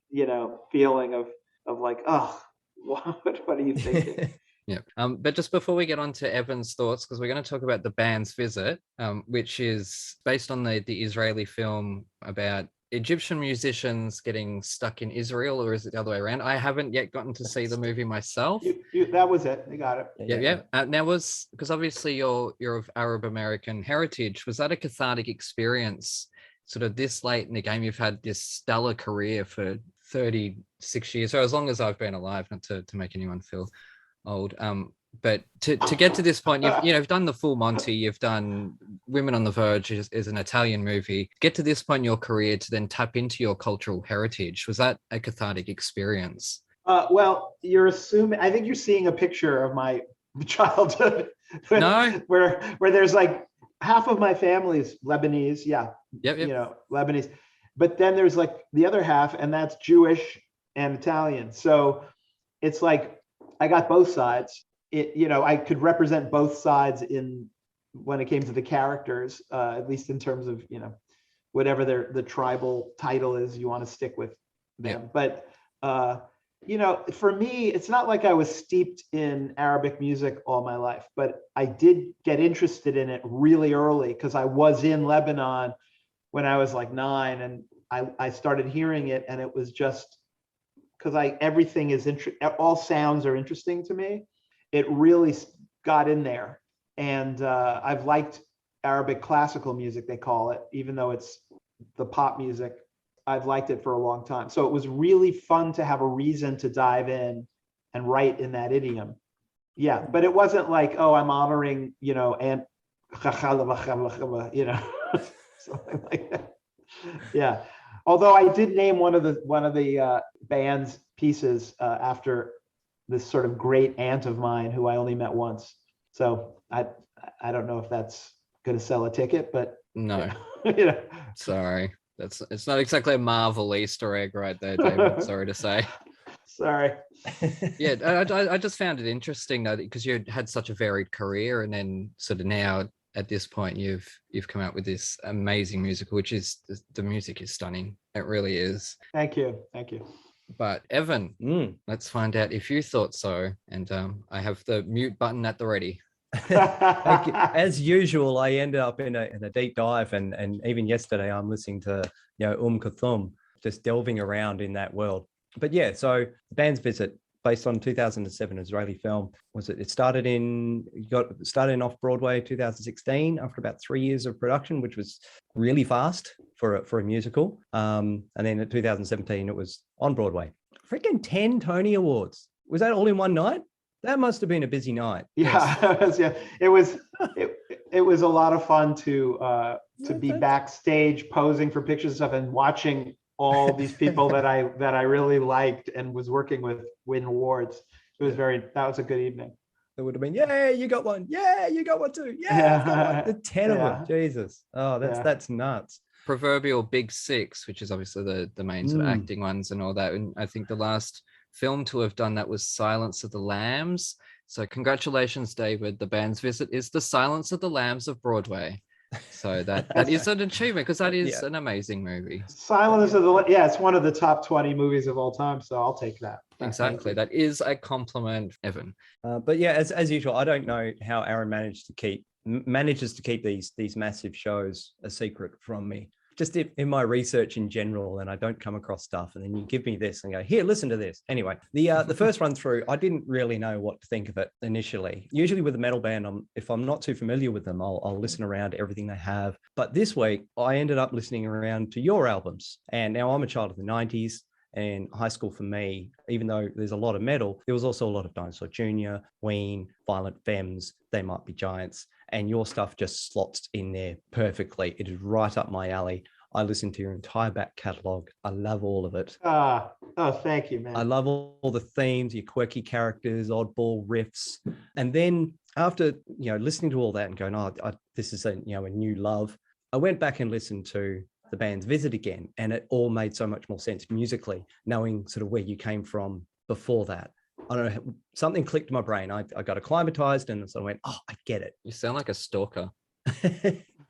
feeling of like, oh, what are you thinking? Yeah. But just before we get on to Evan's thoughts, because we're going to talk about The Band's Visit, which is based on the Israeli film about Egyptian musicians getting stuck in Israel, or is it the other way around? I haven't yet gotten to see the movie myself. That was it. You got it. Yeah. Now, because obviously you're of Arab American heritage, was that a cathartic experience? Sort of this late in the game, you've had this stellar career for 36 years, or as long as I've been alive, not to make anyone feel old. But to get to this point, you've done the full Monty, you've done Women on the Verge is an Italian movie. Get to this point in your career to then tap into your cultural heritage. Was that a cathartic experience? Well, I think you're seeing a picture of my childhood. No. Where there's like half of my family's Lebanese. Yeah. Yep. Lebanese. But then there's like the other half, and that's Jewish and Italian. So it's like I got both sides. I could represent both sides when it came to the characters, at least in terms of, whatever the tribal title is you want to stick with them. Yeah. But, for me, it's not like I was steeped in Arabic music all my life, but I did get interested in it really early because I was in Lebanon when I was like 9, and I started hearing it, and it was just because everything is all sounds are interesting to me. It really got in there. And I've liked Arabic classical music, they call it, even though it's the pop music. I've liked it for a long time. So it was really fun to have a reason to dive in and write in that idiom. Yeah, but it wasn't like, oh, I'm honoring, and something like that. Yeah. Although I did name one of the band's pieces after this sort of great aunt of mine who I only met once. So I don't know if that's going to sell a ticket, but no. Sorry, it's not exactly a Marvel Easter egg right there, David. Sorry to say. Sorry. Yeah, I just found it interesting though, because you had such a varied career, and then sort of now at this point you've come out with this amazing musical, which is the music is stunning. It really is. Thank you. But Evan, let's find out if you thought so. And I have the mute button at the ready. Thank you. As usual, I ended up in a deep dive, and even yesterday I'm listening to Kulthum, just delving around in that world. But yeah, so The Band's Visit, based on 2007 Israeli film, it started off Broadway 2016 after about 3 years of production, which was really fast for a musical. And then in 2017 it was on Broadway. Freaking 10 Tony Awards. Was that all in one night? That must have been a busy night. Yeah, yes. It was a lot of fun to be backstage posing for pictures and stuff, and watching all these people that I really liked and was working with win awards. It was that was a good evening. It would have been, yeah, you got one. Yeah, you got one too. Yeah, I've got one. The 10 of them. Jesus. Oh, that's nuts. Proverbial big six, which is obviously the main sort of acting ones and all that. And I think the last film to have done that was Silence of the Lambs. So congratulations, David. The band's visit is the Silence of the Lambs of Broadway. So that is an achievement, because that is an amazing movie. Silence of the it's one of the top 20 movies of all time, so I'll take that. Exactly. That is a compliment, Evan. But yeah, as usual, I don't know how Aaron manages to keep these massive shows a secret from me. Just in my research in general, and I don't come across stuff, and then you give me this and go, here, listen to this. Anyway, the first run through, I didn't really know what to think of it initially. Usually with a metal band, if I'm not too familiar with them, I'll listen around to everything they have. But this week, I ended up listening around to your albums. And now I'm a child of the 90s. And high school for me, even though there's a lot of metal, there was also a lot of Dinosaur Jr., Ween, Violent Femmes, They Might Be Giants, and your stuff just slots in there perfectly. It is right up my alley. I listened to your entire back catalogue. I love all of it. Thank you, man. I love all the themes, your quirky characters, oddball riffs. And then after, listening to all that and going, this is a new love, I went back and listened to the band's visit again, and it all made so much more sense musically, knowing sort of where you came from before that. I don't know, something clicked in my brain. I got acclimatized and so I went, I get it. You sound like a stalker.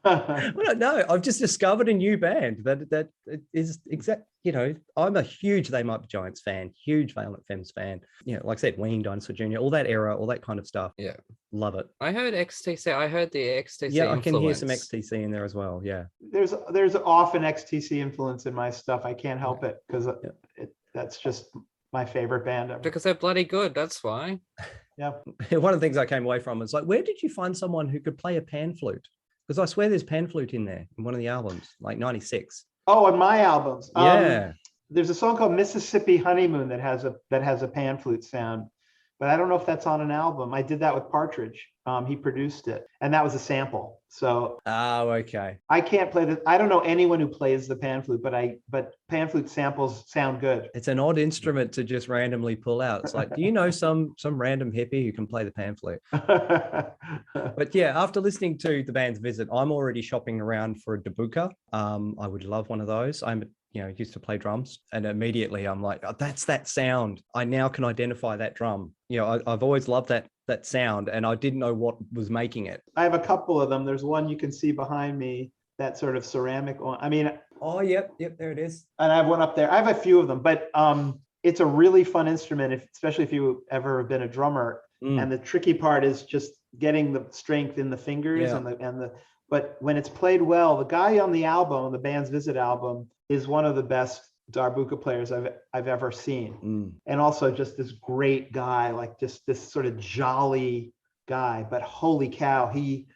Well, no, I've just discovered a new band that is exact. I'm a huge They Might Be Giants fan, huge Violent Femmes fan. Like I said, Ween, Dinosaur Jr., all that era, all that kind of stuff. Yeah, love it. I heard XTC. I heard the XTC. Yeah, influence. I can hear some XTC in there as well. Yeah, there's often XTC influence in my stuff. I can't help it because that's just my favorite band ever. Because they're bloody good. That's why. Yeah. One of the things I came away from was like, where did you find someone who could play a pan flute? Because I swear there's pan flute in there in one of the albums, like 96. Oh, on my albums. Yeah. There's a song called Mississippi Honeymoon that has a pan flute sound, but I don't know if that's on an album. I did that with Partridge. He produced it, and that was a sample. So okay. I can't play the. I don't know anyone who plays the pan flute, but pan flute samples sound good. It's an odd instrument to just randomly pull out. It's like, do you know some random hippie who can play the pan flute? But yeah, after listening to the band's visit, I'm already shopping around for a darbuka. I would love one of those. Used to play drums, and immediately I'm like, that's that sound. I now can identify that drum. I've always loved that sound, and I didn't know what was making it. I have a couple of them. There's one you can see behind me, that sort of ceramic one. I mean, oh, yep, there it is. And I have one up there. I have a few of them, but it's a really fun instrument, especially if you ever have been a drummer. And the tricky part is just getting the strength in the fingers but when it's played well, the guy on the album, the band's visit album, is one of the best darbuka players I've ever seen. And also just this great guy, like just this sort of jolly guy, but holy cow, he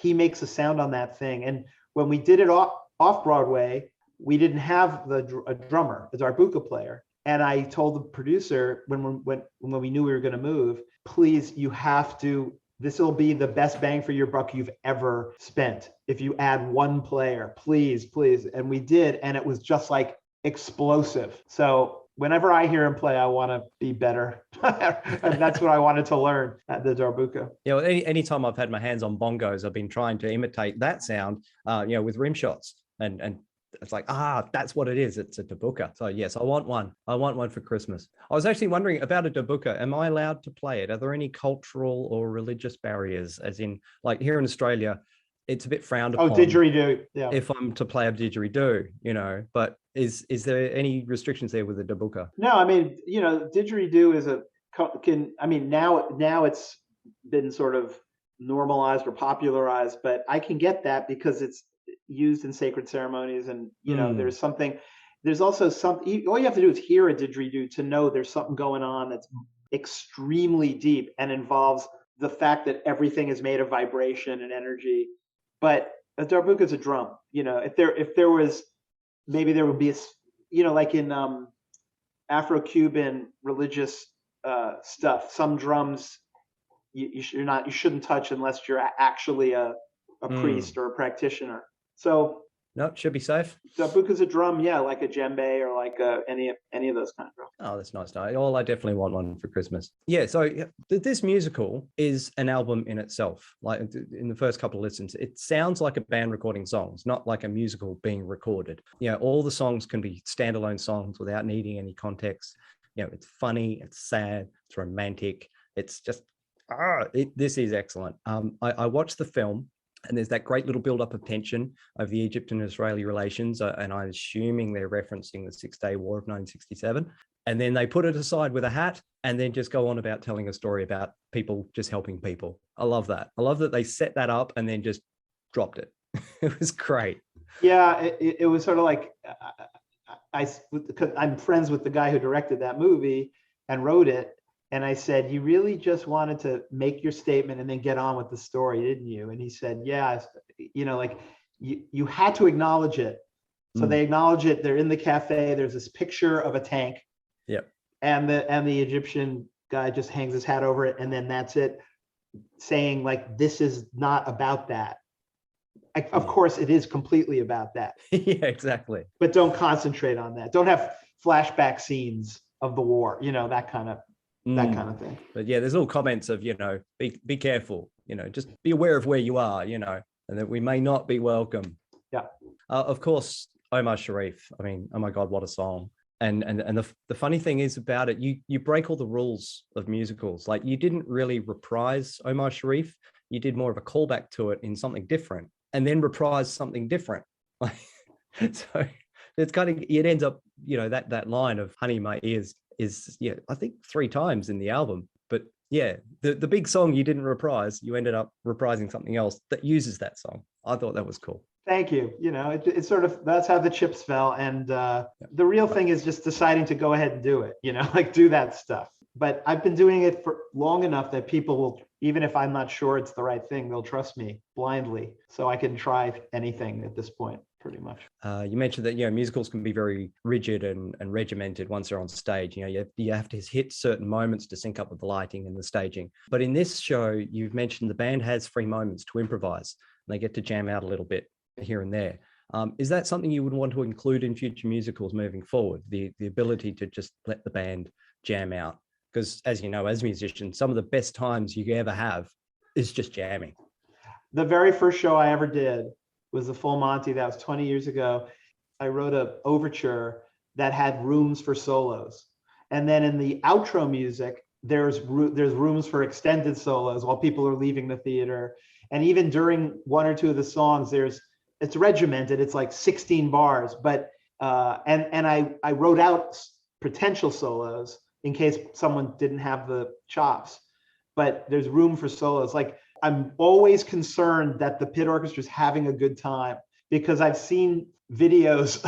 makes a sound on that thing. And when we did it off Broadway, we didn't have a drummer, a darbuka player. And I told the producer when we knew we were going to move, please, you have to, this will be the best bang for your buck you've ever spent. If you add one player, please. And we did. And it was just like explosive. So whenever I hear him play, I want to be better. And that's what I wanted to learn at the darbuka. Anytime I've had my hands on bongos, I've been trying to imitate that sound, with rim shots. And it's like, that's what it is. It's a darbuka. So yes, I want one. I want one for Christmas. I was actually wondering about a darbuka. Am I allowed to play it? Are there any cultural or religious barriers? As in, like here in Australia, it's a bit frowned upon. Oh, didgeridoo. Yeah. If I'm to play a didgeridoo, but is there any restrictions there with the darbuka? No, I mean, didgeridoo is now it's been sort of normalized or popularized, but I can get that because it's used in sacred ceremonies, and there's also something, all you have to do is hear a didgeridoo to know there's something going on that's extremely deep and involves the fact that everything is made of vibration and energy. But a darbuka is a drum. If there was, maybe there would be like in Afro-Cuban religious stuff, some drums you shouldn't touch unless you're actually a priest or a practitioner. So No, it should be safe. Zabuka's a drum, yeah, like a djembe or like any of those kind of drums. Oh, that's nice. No, I definitely want one for Christmas. Yeah, so this musical is an album in itself. Like in the first couple of listens, it sounds like a band recording songs, not like a musical being recorded. You know, all the songs can be standalone songs without needing any context. You know, it's funny, it's sad, it's romantic. It's just, this is excellent. I watched the film. And there's that great little build-up of tension over the Egypt and Israeli relations. And I'm assuming they're referencing the Six-Day War of 1967. And then they put it aside with a hat and then just go on about telling a story about people just helping people. I love that. I love that they set that up and then just dropped it. It was great. Yeah, it was sort of like, because I'm friends with the guy who directed that movie and wrote it. And I said, you really just wanted to make your statement and then get on with the story, didn't you? And he said, yeah, you know, like you had to acknowledge it. So they acknowledge it. They're in the cafe. There's this picture of a tank. Yep. And the Egyptian guy just hangs his hat over it. And then that's it, saying like, this is not about that. Of course, it is completely about that. Yeah, exactly. But don't concentrate on that. Don't have flashback scenes of the war, you know, that kind of thing. But yeah, there's all comments of, you know, be careful, you know, just be aware of where you are, you know, and that we may not be welcome. Yeah. Of course, Omar Sharif. I mean, oh my God, what a song. And the funny thing is about it, you break all the rules of musicals. Like you didn't really reprise Omar Sharif. You did more of a callback to it in something different and then reprise something different. Like, so it's kind of, it ends up, you know, that line of honey in my ears is, yeah, I think 3 times in the album. But yeah, the big song you didn't reprise, you ended up reprising something else that uses that song. I thought that was cool. Thank you. You know, it's sort of, that's how the chips fell. And the real thing is just deciding to go ahead and do it, you know, like do that stuff. But I've been doing it for long enough that people will, even if I'm not sure it's the right thing, they'll trust me blindly. So I can try anything at this point, pretty much. You mentioned that, you know, musicals can be very rigid and regimented once they're on stage. You know, you have to hit certain moments to sync up with the lighting and the staging. But in this show, you've mentioned the band has free moments to improvise. And they get to jam out a little bit here and there. Is that something you would want to include in future musicals moving forward? The ability to just let the band jam out? Because as you know, as musicians, some of the best times you ever have is just jamming. The very first show I ever did was the Full Monty. That was 20 years ago. I wrote an overture that had rooms for solos. And then in the outro music, there's rooms for extended solos while people are leaving the theater. And even during 1 or 2 of the songs, it's regimented. It's like 16 bars, but and I wrote out potential solos in case someone didn't have the chops, but there's room for solos. Like I'm always concerned that the pit orchestra is having a good time, because I've seen videos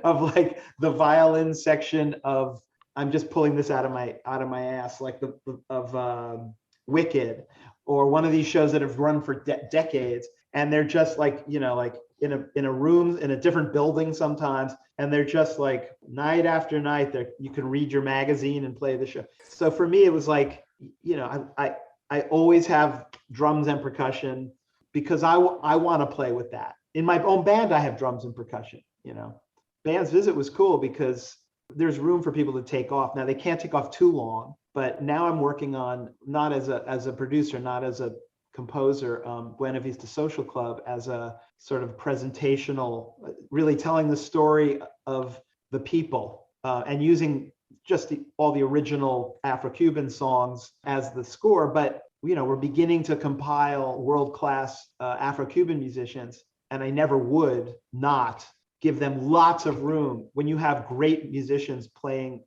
of like the violin section of, I'm just pulling this out of my ass, like of Wicked, or one of these shows that have run for decades, and they're just like, you know, like in a room in a different building sometimes, and they're just like night after night there, you can read your magazine and play the show. So for me it was like, you know, I always have drums and percussion because I want to play with that. In my own band I have drums and percussion. You know, Band's Visit was cool because there's room for people to take off. Now they can't take off too long, but now I'm working on, not as a producer, not as a composer, Buena Vista Social Club, as a sort of presentational, really telling the story of the people and using just all the original Afro-Cuban songs as the score. But, you know, we're beginning to compile world-class Afro-Cuban musicians, and I never would not give them lots of room. When you have great musicians playing,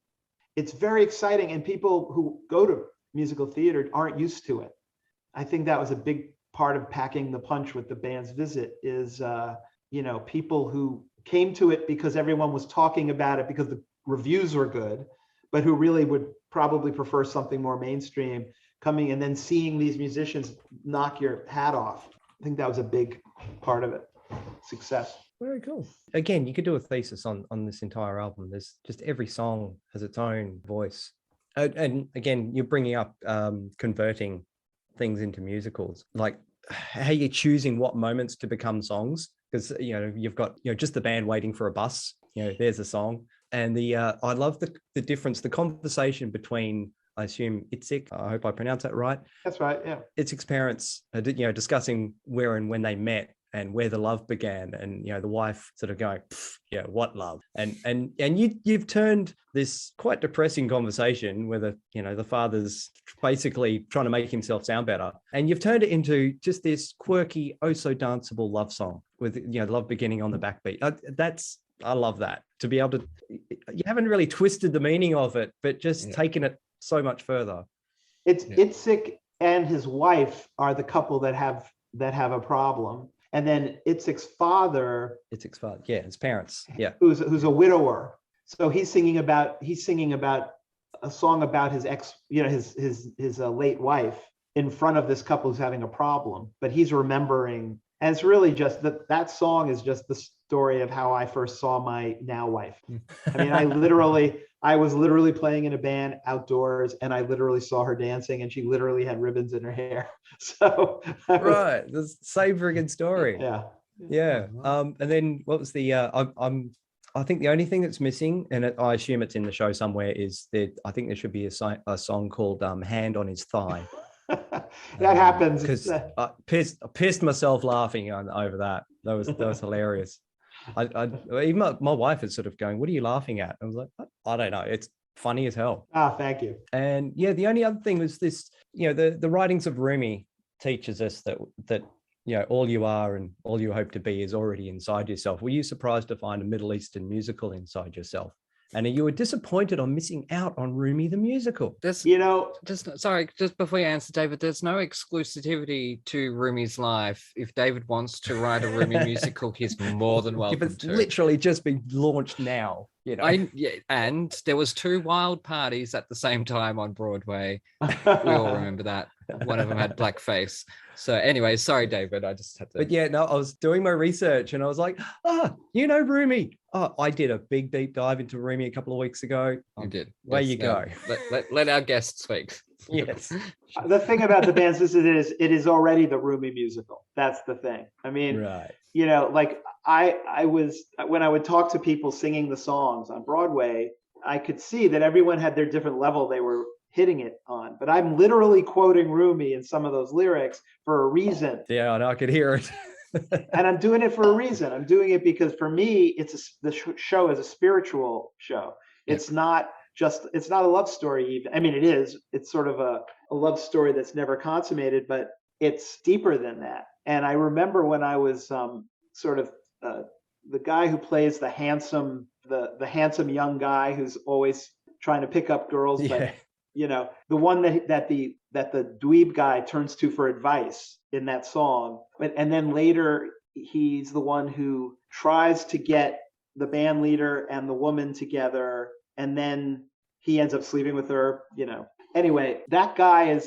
it's very exciting, and people who go to musical theater aren't used to it. I think that was a big part of packing the punch with the Band's Visit is, you know, people who came to it because everyone was talking about it because the reviews were good, but who really would probably prefer something more mainstream, coming and then seeing these musicians knock your hat off. I think that was a big part of it. Success. Very cool. Again, you could do a thesis on this entire album. There's just every song has its own voice. And again, you're bringing up converting things into musicals, like how you're choosing what moments to become songs, because you've got just the band waiting for a bus. There's a song, and I love the difference, the conversation between, I assume, Yazbek, I hope I pronounce that right. That's right. Yeah. Yazbek's parents, discussing where and when they met and where the love began, and the wife sort of going, yeah, what love? And you've turned this quite depressing conversation where the father's basically trying to make himself sound better, and you've turned it into just this quirky, oh so danceable love song with love beginning on the backbeat. I love that, to be able to, you haven't really twisted the meaning of it, but just taken it so much further. Yazbek and his wife are the couple that have a problem. And then Yazbek's father, yeah, his parents, yeah, who's a widower. So he's singing about a song about his his late wife in front of this couple who's having a problem. But he's remembering, and it's really just that song is just the story of how I first saw my now wife. I mean, I was literally playing in a band outdoors, and I literally saw her dancing, and she literally had ribbons in her hair. So right, the same friggin' story. Yeah. And then what was the? I think the only thing that's missing, and I assume it's in the show somewhere, is that I think there should be a song called "Hand on His Thigh." That happens because I pissed myself laughing over that. That was hilarious. Even my wife is sort of going, "What are you laughing at?" I was like, "I don't know. It's funny as hell." Thank you. And the only other thing was this, the writings of Rumi teaches us that all you are and all you hope to be is already inside yourself. Were you surprised to find a Middle Eastern musical inside yourself? And you were disappointed on missing out on Rumi the musical. Just before you answer, David, there's no exclusivity to Rumi's life. If David wants to write a Rumi musical, he's more than welcome it's to. Literally just been launched now. And there was 2 wild parties at the same time on Broadway. We all remember that. One of them had blackface. So anyway, sorry, David, I just had to. But I was doing my research and I was like, Rumi. I did a big deep dive into Rumi a couple of weeks ago. You did. There you go. Let our guests speak. Yes. The thing about the dance it is already the Rumi musical. That's the thing. I mean, right. Like I was, when I would talk to people singing the songs on Broadway, I could see that everyone had their different level they were hitting it on. But I'm literally quoting Rumi in some of those lyrics for a reason. Yeah, and I could hear it. And I'm doing it for a reason. I'm doing it because for me, the show is a spiritual show. It's not a love story even. I mean, it is. It's sort of a love story that's never consummated, but it's deeper than that. And I remember when I was the guy who plays the handsome young guy who's always trying to pick up girls, but the one that the dweeb guy turns to for advice in that song. And then later he's the one who tries to get the band leader and the woman together, and then he ends up sleeping with her, Anyway, that guy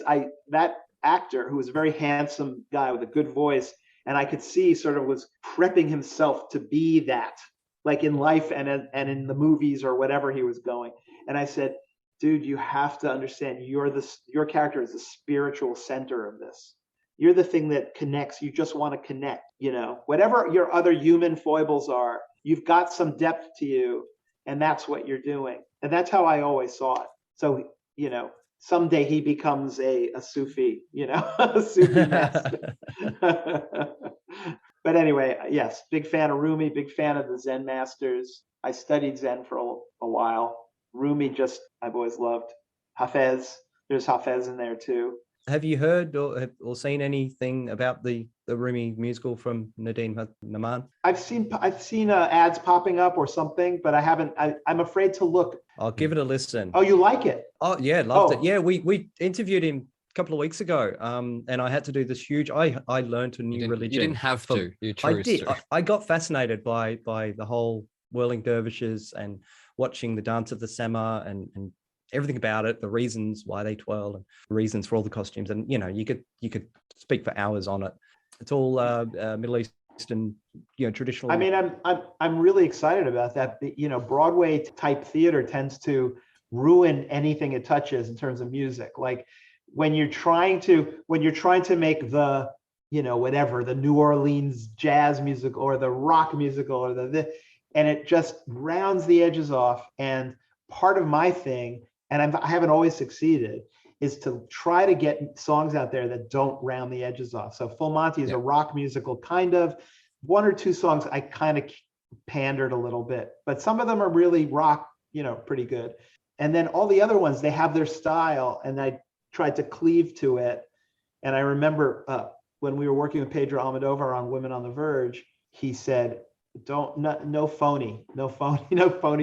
that actor who was a very handsome guy with a good voice, and I could see sort of was prepping himself to be that, like in life and in the movies or whatever he was going. And I said, dude, you have to understand your character is the spiritual center of this. You're the thing that connects. You just want to connect, whatever your other human foibles are, you've got some depth to you, and that's what you're doing. And that's how I always saw it. So, someday he becomes a Sufi, a Sufi master. But anyway, yes, big fan of Rumi, big fan of the Zen masters. I studied Zen for a while. Rumi I've always loved. Hafez, there's Hafez in there too. Have you heard or seen anything about the Rumi musical from Nadeem Naman? I've seen ads popping up or something, but I haven't. I'm afraid to look. I'll give it a listen. Oh, you like it? Oh yeah, loved it. Yeah, we interviewed him a couple of weeks ago, and I had to do this huge. I learned a new religion. You didn't have to. You chose I did. to. I got fascinated by the whole whirling dervishes and watching the dance of the Sema and everything about it, the reasons why they twirl and reasons for all the costumes. And, you could speak for hours on it. It's all Middle Eastern, traditional. I mean, I'm really excited about that. Broadway type theater tends to ruin anything it touches in terms of music. Like when you're trying to make the whatever, the New Orleans jazz musical or the rock musical or and it just rounds the edges off. And part of my thing, and I haven't always succeeded, is to try to get songs out there that don't round the edges off. So Full Monty is a rock musical, kind of. One or two songs I kind of pandered a little bit, but some of them are really rock, pretty good. And then all the other ones, they have their style, and I tried to cleave to it. And I remember when we were working with Pedro Almodovar on Women on the Verge, he said, no phony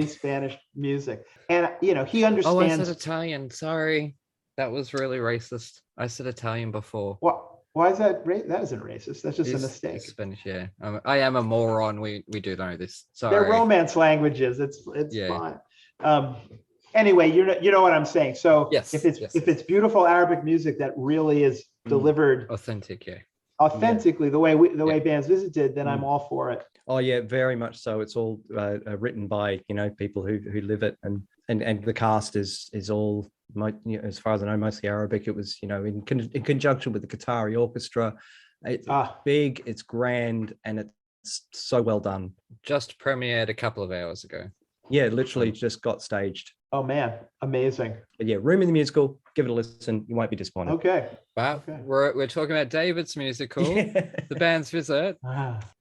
Spanish music. And he understands. Oh, I said Italian. Sorry, that was really racist. I said Italian before. Why is that? That isn't racist. That's just a mistake. It's Spanish, yeah. I am a moron. We do know this. Sorry. They're Romance languages. It's fine. Anyway, you know what I'm saying. So yes, if it's beautiful Arabic music that really is delivered authentically, the way Bands Visit did, then I'm all for it. Oh yeah, very much so. It's all written by people who live it, and the cast is all, as far as I know, mostly Arabic. It was in conjunction with the Qatari orchestra. It's big, it's grand, and it's so well done. Just premiered a couple of hours ago. Yeah, literally just got staged. Oh man, amazing. But yeah, Room in the Musical, give it a listen. You won't be disappointed. Okay. Wow. Okay. We're talking about David's musical, The Band's Visit.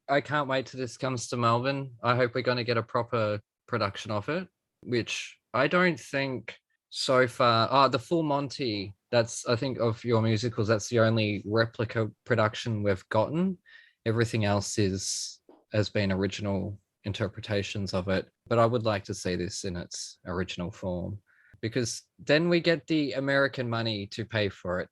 I can't wait till this comes to Melbourne. I hope we're going to get a proper production of it, which I don't think so far. The Full Monty, that's, I think, of your musicals, that's the only replica production we've gotten. Everything else has been original interpretations of it, but I would like to see this in its original form, because then we get the American money to pay for it.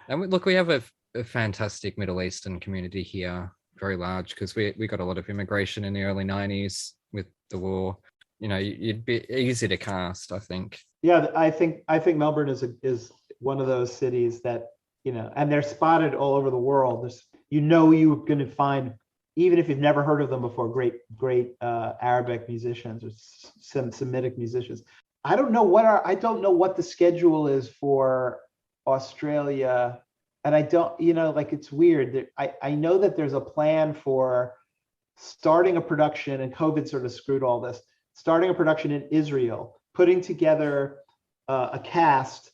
And we have a fantastic Middle Eastern community here, very large, because we got a lot of immigration in the early 90s with the war. You'd be easy to cast, I think. Yeah, I think Melbourne is one of those cities that, and they're spotted all over the world. You're going to find, even if you've never heard of them before, great Arabic musicians or Semitic musicians. I don't know what the schedule is for Australia, and I don't, it's weird. I know that there's a plan for starting a production, and COVID sort of screwed all this. Starting a production in Israel, putting together a cast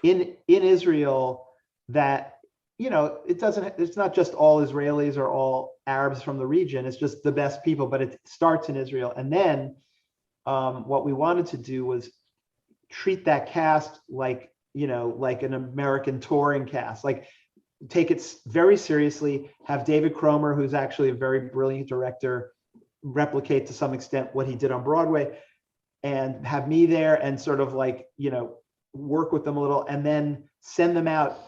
in Israel that, it's not just all Israelis or all Arabs from the region. It's just the best people, but it starts in Israel. And then what we wanted to do was treat that cast like an American touring cast, like take it very seriously, have David Cromer, who's actually a very brilliant director, replicate to some extent what he did on Broadway, and have me there and sort of work with them a little, and then send them out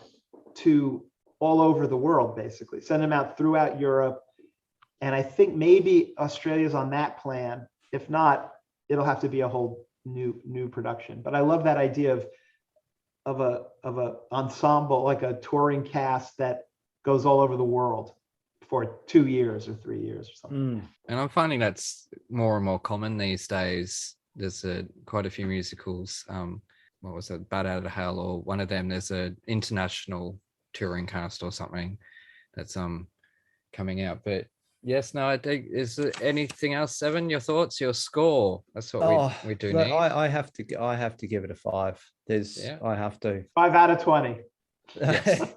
to all over the world, basically send them out throughout Europe. And I think maybe Australia's on that plan. If not, it'll have to be a whole new production. But I love that idea of a ensemble, like a touring cast that goes all over the world for 2 years or 3 years or something. And I'm finding that's more and more common these days. There's quite a few musicals. What was it, Bat Out of Hell, or one of them? There's an international touring cast or something that's coming out. But yes, no, I think, is there anything else, Seven? Your thoughts, your score? That's what we do need. I have to give it a 5. I have to 5 out of 20. Yes.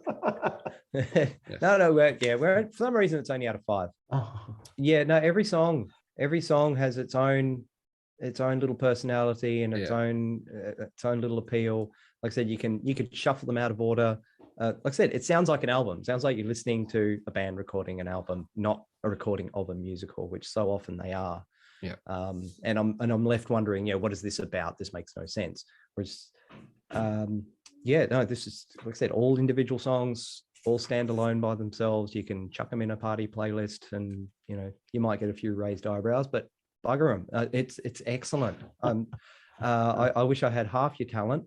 Yes. No, we're for some reason it's only out of 5. Yeah, no, every song has its own little personality and its own little appeal. Like I said, you could shuffle them out of order. Like I said, it sounds like an album. It sounds like you're listening to a band recording an album, not a recording of a musical, which so often they are. Yeah. And I'm left wondering, what is this about? This makes no sense. Whereas, this is, like I said, all individual songs, all stand alone by themselves. You can chuck them in a party playlist, and you might get a few raised eyebrows, but bugger them. It's excellent. I wish I had half your talent.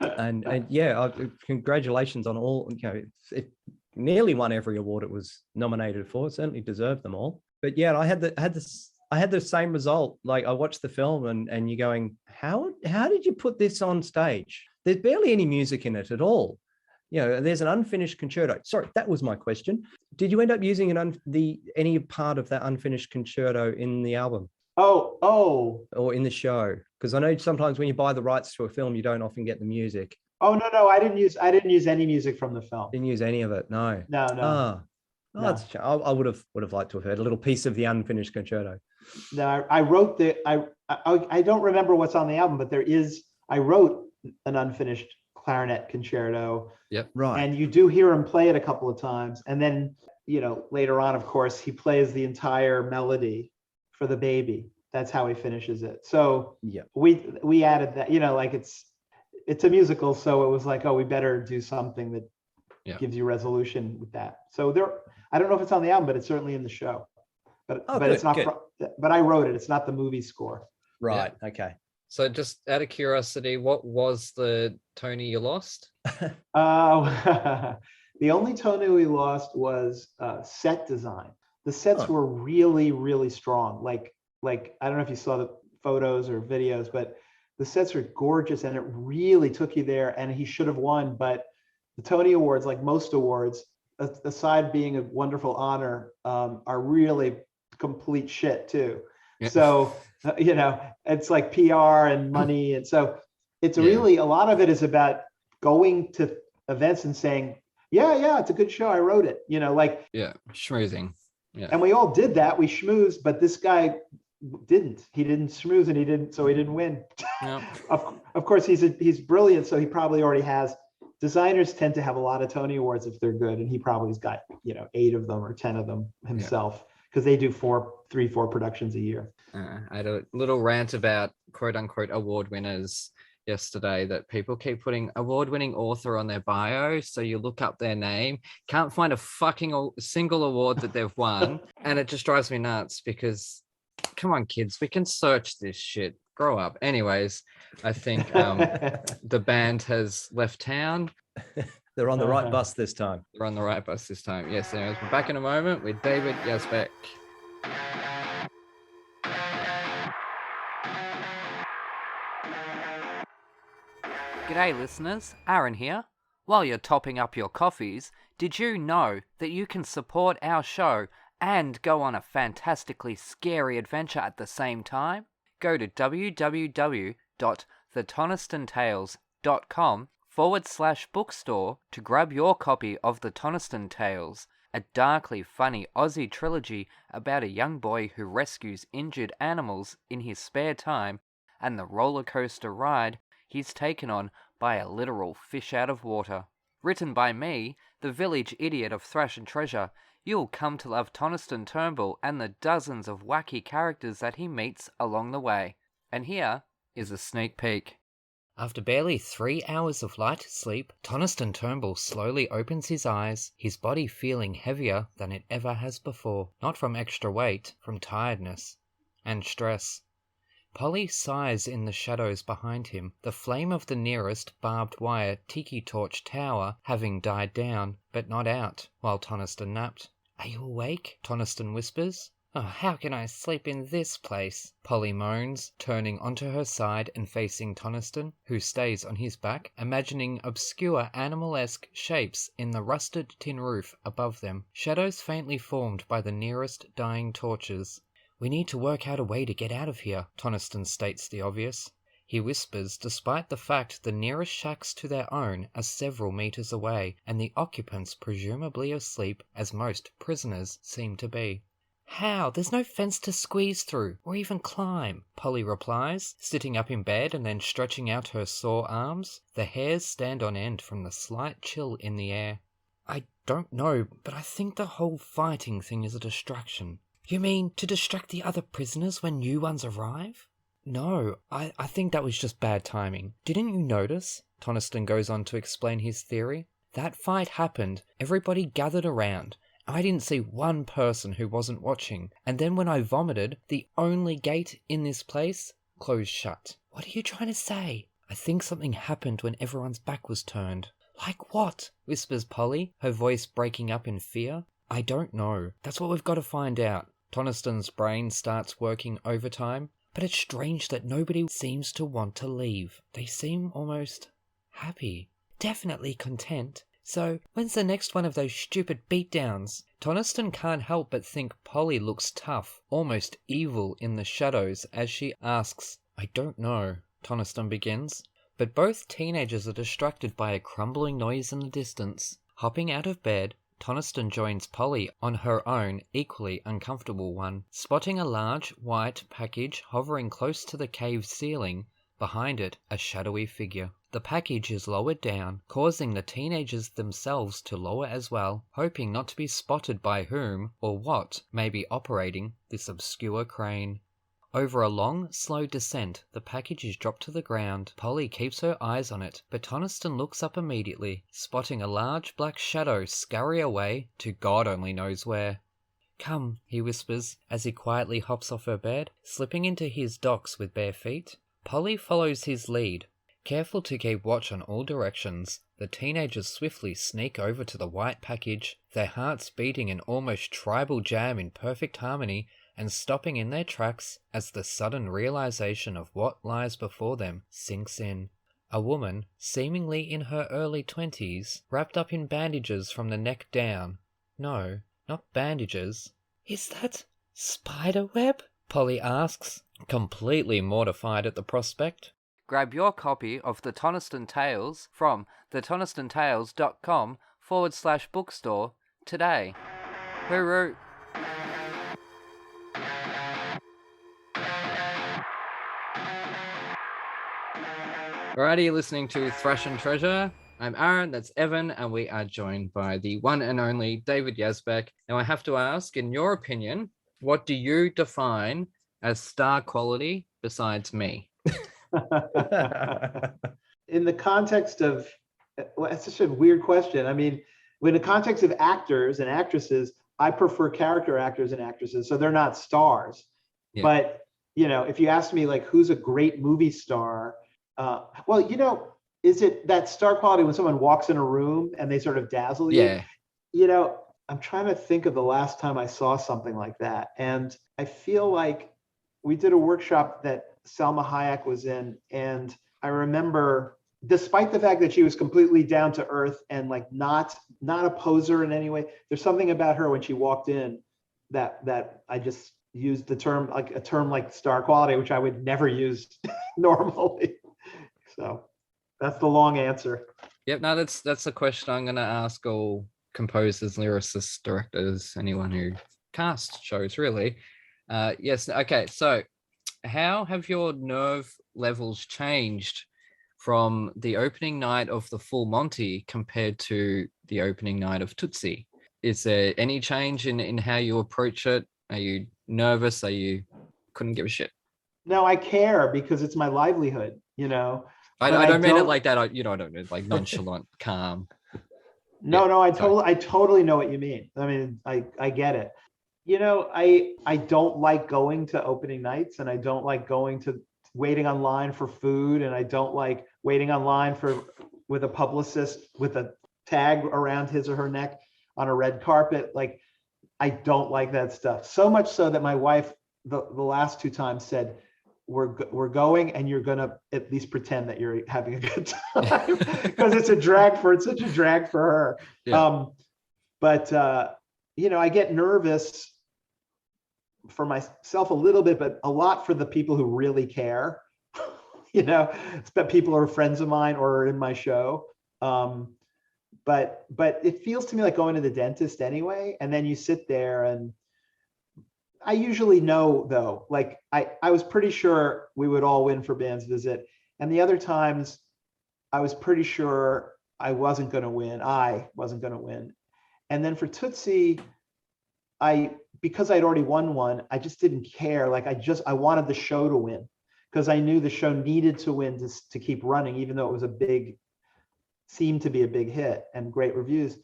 And congratulations on all. It nearly won every award it was nominated for. It certainly deserved them all. But yeah, I had the same result. Like, I watched the film and you're going, how did you put this on stage? There's barely any music in it at all. there's an unfinished concerto. Sorry, that was my question. Did you end up using any part of that unfinished concerto in the album? Oh. Or in the show? Because I know sometimes when you buy the rights to a film, you don't often get the music. Oh, no, I didn't use any music from the film. Didn't use any of it, no. No. No. No. I would have liked to have heard a little piece of the unfinished concerto. No, I wrote I don't remember what's on the album, but I wrote an unfinished clarinet concerto. Yep. Right. And you do hear him play it a couple of times. And then, later on, of course, he plays the entire melody for the baby. That's how he finishes it. So yeah, we added that, it's a musical. So it was like, oh, we better do something that gives you resolution with that. So I don't know if it's on the album, but it's certainly in the show. But it's not. But I wrote it. It's not the movie score. Right. Yeah. Okay. So just out of curiosity, what was the Tony you lost? The only Tony we lost was set design. The sets were really, really strong. Like I don't know if you saw the photos or videos, but the sets are gorgeous, and it really took you there. And he should have won, but the Tony Awards, like most awards, aside being a wonderful honor, are really complete shit too. Yeah. So, it's like PR and money. And so it's really, a lot of it is about going to events and saying, yeah, it's a good show. I wrote it, schmoozing. Yeah. And we all did that. We schmoozed, but this guy didn't. He didn't schmooze, and he didn't win. Yep. Of course, he's brilliant. So he probably already has. Designers tend to have a lot of Tony Awards if they're good, and he probably's got 8 of them or 10 of them himself, because they do 4 productions a year. I had a little rant about quote unquote award winners yesterday, that people keep putting award-winning author on their bio, so you look up their name, can't find a fucking single award that they've won, and it just drives me nuts, because come on kids, we can search this shit. Grow up. Anyways, I think the band has left town. They're on the right bus this time. They're on the right bus this time. Yes, anyways, we're back in a moment with David Yazbek. G'day listeners, Aaron here. While you're topping up your coffees, did you know that you can support our show and go on a fantastically scary adventure at the same time? Go to www.thetonistonTales.com/bookstore to grab your copy of The Toniston Tales, a darkly funny Aussie trilogy about a young boy who rescues injured animals in his spare time and the roller coaster ride he's taken on by a literal fish out of water. Written by me, the village idiot of Thrash and Treasure, you'll come to love Toniston Turnbull and the dozens of wacky characters that he meets along the way. And here is a sneak peek. After barely 3 hours of light sleep, Toniston Turnbull slowly opens his eyes, his body feeling heavier than it ever has before. Not from extra weight, from tiredness and stress. Polly sighs in the shadows behind him, the flame of the nearest barbed wire tiki torch tower having died down, but not out, while Toniston napped. "Are you awake?" Toniston whispers. "Oh, how can I sleep in this place?" Polly moans, turning onto her side and facing Toniston, who stays on his back, imagining obscure animal-esque shapes in the rusted tin roof above them, shadows faintly formed by the nearest dying torches. "We need to work out a way to get out of here," Toniston states the obvious. He whispers, despite the fact the nearest shacks to their own are several meters away, and the occupants presumably asleep, as most prisoners seem to be. "How? There's no fence to squeeze through, or even climb," Polly replies, sitting up in bed and then stretching out her sore arms. The hairs stand on end from the slight chill in the air. "I don't know, but I think the whole fighting thing is a distraction." "You mean to distract the other prisoners when new ones arrive?" "No, I think that was just bad timing. Didn't you notice?" Toniston goes on to explain his theory. "That fight happened, everybody gathered around. I didn't see one person who wasn't watching, and then when I vomited, the only gate in this place closed shut." "What are you trying to say?" "I think something happened when everyone's back was turned." "Like what?" whispers Polly, her voice breaking up in fear. "I don't know. That's what we've got to find out." Toniston's brain starts working overtime, but it's strange that nobody seems to want to leave. They seem almost happy. Definitely content. So, when's the next one of those stupid beatdowns? Toniston can't help but think Polly looks tough, almost evil in the shadows as she asks, I don't know, Toniston begins. But both teenagers are distracted by a crumbling noise in the distance. Hopping out of bed, Toniston joins Polly on her own, equally uncomfortable one, spotting a large, white package hovering close to the cave ceiling, behind it a shadowy figure. The package is lowered down, causing the teenagers themselves to lower as well, hoping not to be spotted by whom or what may be operating this obscure crane. Over a long, slow descent, the package is dropped to the ground. Polly keeps her eyes on it, but Toniston looks up immediately, spotting a large black shadow scurry away to God only knows where. Come, he whispers, as he quietly hops off her bed, slipping into his docks with bare feet. Polly follows his lead. Careful to keep watch on all directions, the teenagers swiftly sneak over to the white package, their hearts beating an almost tribal jam in perfect harmony, and stopping in their tracks as the sudden realization of what lies before them sinks in. A woman, seemingly in her early 20s, wrapped up in bandages from the neck down. No, not bandages. Is that spider web? Polly asks, completely mortified at the prospect. Grab your copy of The Toniston Tales from thetonistonTales.com/bookstore today. Hooroo! Alrighty, you're listening to Thrash and Treasure. I'm Aaron, that's Evan, and we are joined by the one and only David Yazbek. Now, I have to ask, in your opinion, what do you define as star quality besides me? In the context of, well, it's such a weird question. I mean, in the context of actors and actresses, I prefer character actors and actresses, so they're not stars. Yeah. But, you know, if you ask me, like, who's a great movie star, well, you know, is it that star quality when someone walks in a room and they sort of dazzle you? Yeah. You know, I'm trying to think of the last time I saw something like that. And I feel like we did a workshop that Salma Hayek was in. And I remember, despite the fact that she was completely down to earth and like not a poser in any way, there's something about her when she walked in that I just used the term, like a term like star quality, which I would never use normally. So that's the long answer. Yep, no, that's a question I'm going to ask all composers, lyricists, directors, anyone who cast shows, really. Yes, okay, so how have your nerve levels changed from the opening night of the full Monty compared to the opening night of Tootsie? Is there any change in how you approach it? Are you nervous? Are you couldn't give a shit? No, I care because it's my livelihood, you know. I don't mean it like that. I don't mean like nonchalant, calm. No, I totally know what you mean. I mean, I get it. You know, I don't like going to opening nights, and I don't like waiting online for food, and I don't like waiting online with a publicist with a tag around his or her neck on a red carpet. Like, I don't like that stuff. So much so that my wife, the last two times, said, we're going, and you're gonna at least pretend that you're having a good time, because it's such a drag for her. Yeah. But you know, I get nervous for myself a little bit, but a lot for the people who really care. You know, it's that people are friends of mine or are in my show. But it feels to me like going to the dentist anyway, and then you sit there, and I usually know, though, like I was pretty sure we would all win for Band's Visit. And the other times I was pretty sure I wasn't going to win. And then for Tootsie, because I'd already won one, I just didn't care. Like I wanted the show to win, because I knew the show needed to win to keep running, even though it was seemed to be a big hit and great reviews.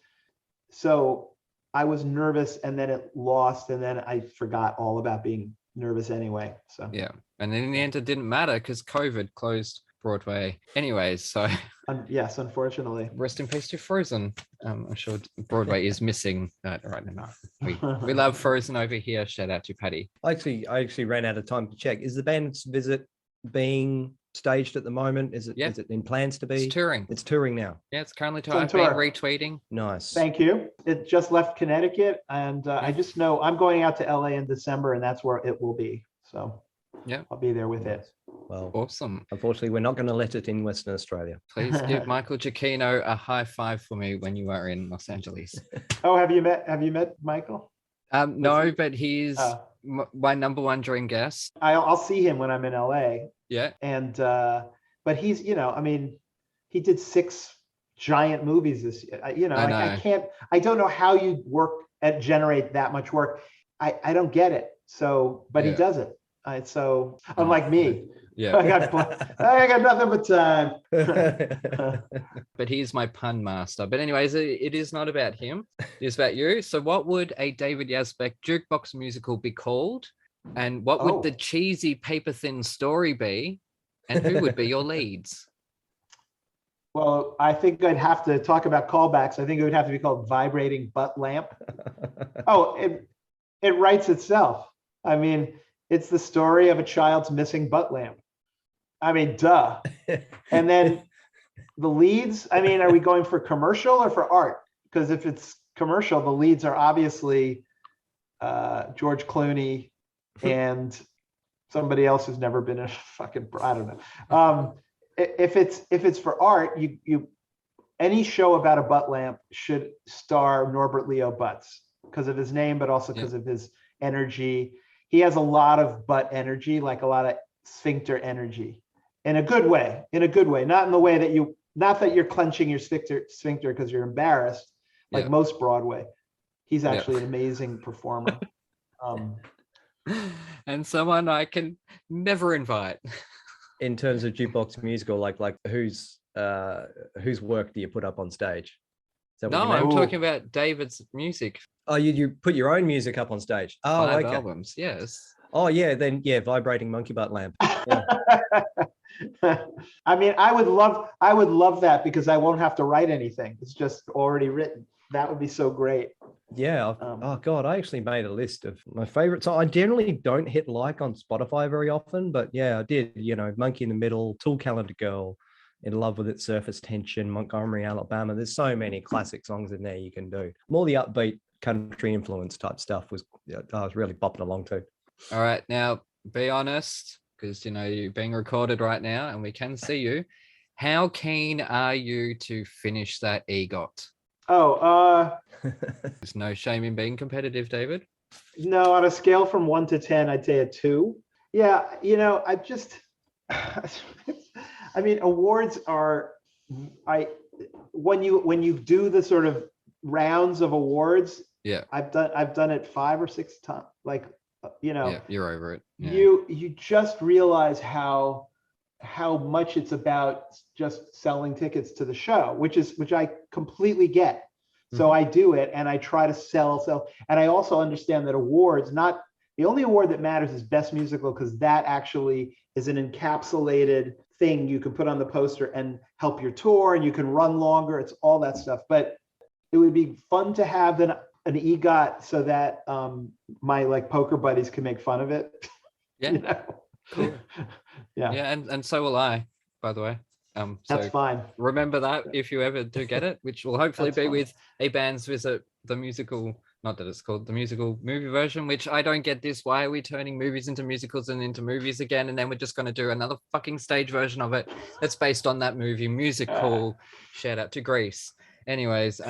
So I was nervous, and then it lost, and then I forgot all about being nervous anyway. So yeah, and in the end, it didn't matter because COVID closed Broadway anyways. So yes, unfortunately. Rest in peace to Frozen. I'm sure Broadway is missing that right now. We love Frozen over here. Shout out to Patty. I actually ran out of time to check. Is the Band's Visit being staged at the moment? Is it Yeah. is it in plans to be? It's touring. It's touring now. Yeah, it's currently It's on I've been tour. retweeting. Nice. Thank you. It just left Connecticut, and I just know I'm going out to LA in December, and that's where it will be. So Yeah. I'll be there with it. Well, Awesome. unfortunately, we're not going to let it in Western Australia. Please give Michael Giacchino a high five for me when you are in Los Angeles. Oh, have you met Michael? No, but he's Oh. my number one dream guest. I'll see him when I'm in LA. Yeah. And but he's, I mean, he did 6 giant movies this year. I know. I don't know how you generate that much work. I don't get it. So, but he Yeah. does it. So unlike me, Yeah. I got nothing but time. But he's my pun master. But anyways, it is not about him. It is about you. So what would a David Yazbek jukebox musical be called? And what would the cheesy paper thin story be? And who would be your leads? Well, I think I'd have to talk about callbacks. I think it would have to be called Vibrating Butt Lamp. Oh, it writes itself. I mean, it's the story of a child's missing butt lamp. I mean, duh. And then the leads, I mean, are we going for commercial or for art? Because if it's commercial, the leads are obviously George Clooney and somebody else who's never been a fucking, I don't know. If it's for art, you any show about a butt lamp should star Norbert Leo Butts because of his name, but also because of his energy. He has a lot of butt energy, like a lot of sphincter energy, in a good way. Not in the way that not that you're clenching your sphincter because you're embarrassed, like most Broadway. He's actually an amazing performer. And someone I can never invite. In terms of jukebox musical, like whose work do you put up on stage? No, I'm talking about David's music. Oh, you put your own music up on stage. Oh, 5 okay. albums, yes. Oh, yeah. Then Vibrating Monkey Butt Lamp. Yeah. I mean, I would love that because I won't have to write anything. It's just already written. That would be so great. Yeah. Oh God, I actually made a list of my favorites. So I generally don't hit like on Spotify very often, but yeah, I did. Monkey in the Middle, Tool Calendar Girl, In Love with Its Surface Tension, Montgomery, Alabama. There's so many classic songs in there you can do. More the upbeat country influence type stuff I was really bopping along to. All right, now be honest, because you're being recorded right now and we can see you. How keen are you to finish that EGOT? There's no shame in being competitive, David. No, on a scale from 1 to 10, I'd say a 2. Yeah, I mean, awards are, when you do the sort of rounds of awards, I've done it 5 or 6 times. Like, you're over it. Yeah. You just realize how much it's about just selling tickets to the show, which I completely get. So I do it and I try to sell. And I also understand that awards, not the only award that matters is best musical, because that actually is an encapsulated thing you can put on the poster and help your tour, and you can run longer. It's all that stuff. But it would be fun to have an EGOT so that my poker buddies can make fun of it. Yeah. Cool. Yeah. Yeah, and so will I, by the way. That's fine. Remember that if you ever do get it, which will hopefully That's be fine. with A Band's Visit, the musical, not that it's called the musical movie version, which I don't get this. Why are we turning movies into musicals and into movies again? And then we're just going to do another fucking stage version of it that's based on that movie musical. Shout out to Grease. Anyways,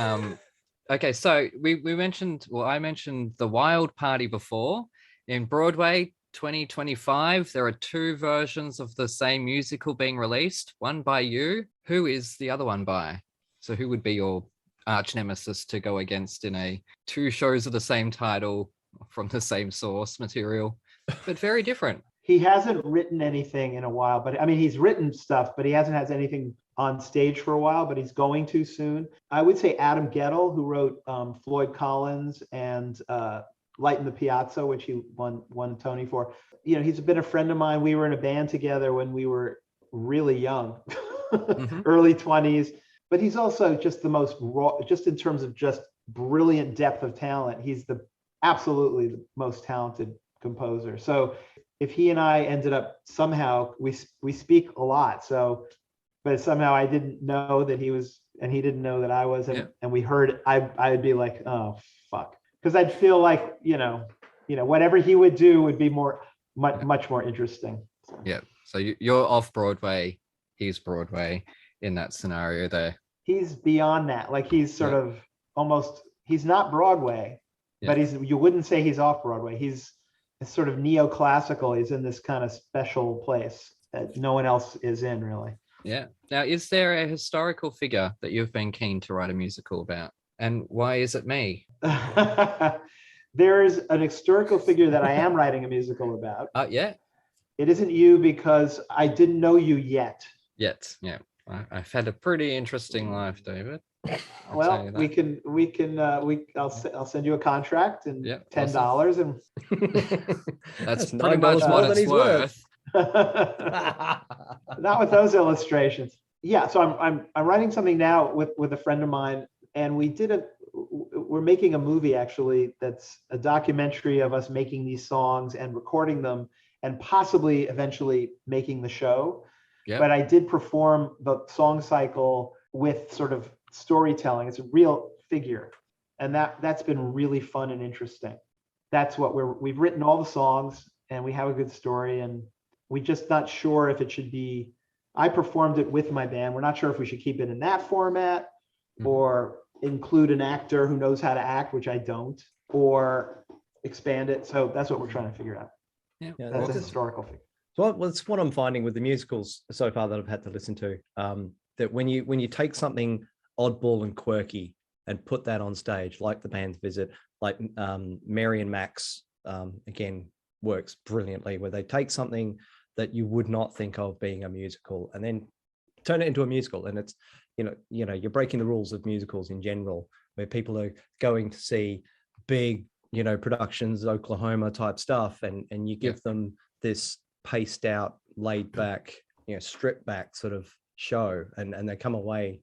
okay, so I mentioned The Wild Party before. In Broadway 2025, there are 2 versions of the same musical being released, one by you. Who is the other one by? So who would be your arch nemesis to go against in 2 shows of the same title from the same source material, but very different? He hasn't written anything in a while, but I mean, he's written stuff, but he hasn't had anything on stage for a while, but he's going to soon. I would say Adam Gettle, who wrote Floyd Collins and Light in the Piazza, which he won a Tony for. He's been a friend of mine. We were in a band together when we were really young, early 20s. But he's also just the most raw, just in terms of just brilliant depth of talent. He's absolutely the most talented composer. So if he and I ended up somehow, we speak a lot. So, but somehow I didn't know that he was, and he didn't know that I was, and we heard, I'd be like, oh fuck, because I'd feel like, whatever he would do would be much more interesting. So. Yeah. So you're off Broadway, he's Broadway in that scenario there. He's beyond that. Like he's sort of almost, he's not Broadway, but you wouldn't say he's off Broadway. He's sort of neoclassical. He's in this kind of special place that no one else is in, really. Yeah. Now, is there a historical figure that you've been keen to write a musical about? And why is it me? There's an historical figure that I am writing a musical about. Yeah. It isn't you because I didn't know you yet. Yeah. I've had a pretty interesting life, David. Well, I'll send you a contract and $10 and that's pretty much what it's worth. Not with those illustrations. Yeah, so I'm writing something now with a friend of mine, and we're making a movie actually that's a documentary of us making these songs and recording them and possibly eventually making the show. Yep. But I did perform the song cycle with sort of storytelling. It's a real figure, and that's been really fun and interesting. That's what we've written all the songs, and we have a good story, and we're just not sure if it should be. I performed it with my band. We're not sure if we should keep it in that format or include an actor who knows how to act, which I don't, or expand it. So that's what we're trying to figure out. Yeah, that's a historical figure. So that's what I'm finding with the musicals so far that I've had to listen to. That when you take something oddball and quirky and put that on stage, like the band's Visit, like Mary and Max, again, works brilliantly, where they take something that you would not think of being a musical and then turn it into a musical. And it's, you're breaking the rules of musicals in general, where people are going to see big, productions, Oklahoma type stuff, and you give them this paced out, laid back, stripped back sort of show, and they come away,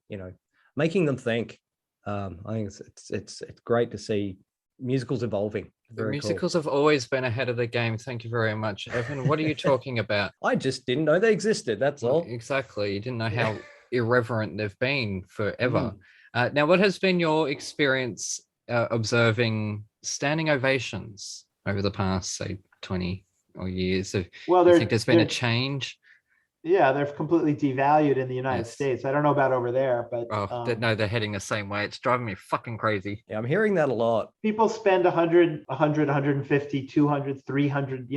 making them think. I think it's great to see musicals evolving. The musicals have always been ahead of the game. Thank you very much, Evan. What are you talking about? I just didn't know they existed. That's all. Exactly. You didn't know how irreverent they've been forever. Now, what has been your experience observing standing ovations over the past, say, 20 or years? Well, I think there's been a change. Yeah, they're completely devalued in the United States. I don't know about over there, but no, they're heading the same way. It's driving me fucking crazy. Yeah, I'm hearing that a lot. People spend 100, 150, 200, 300,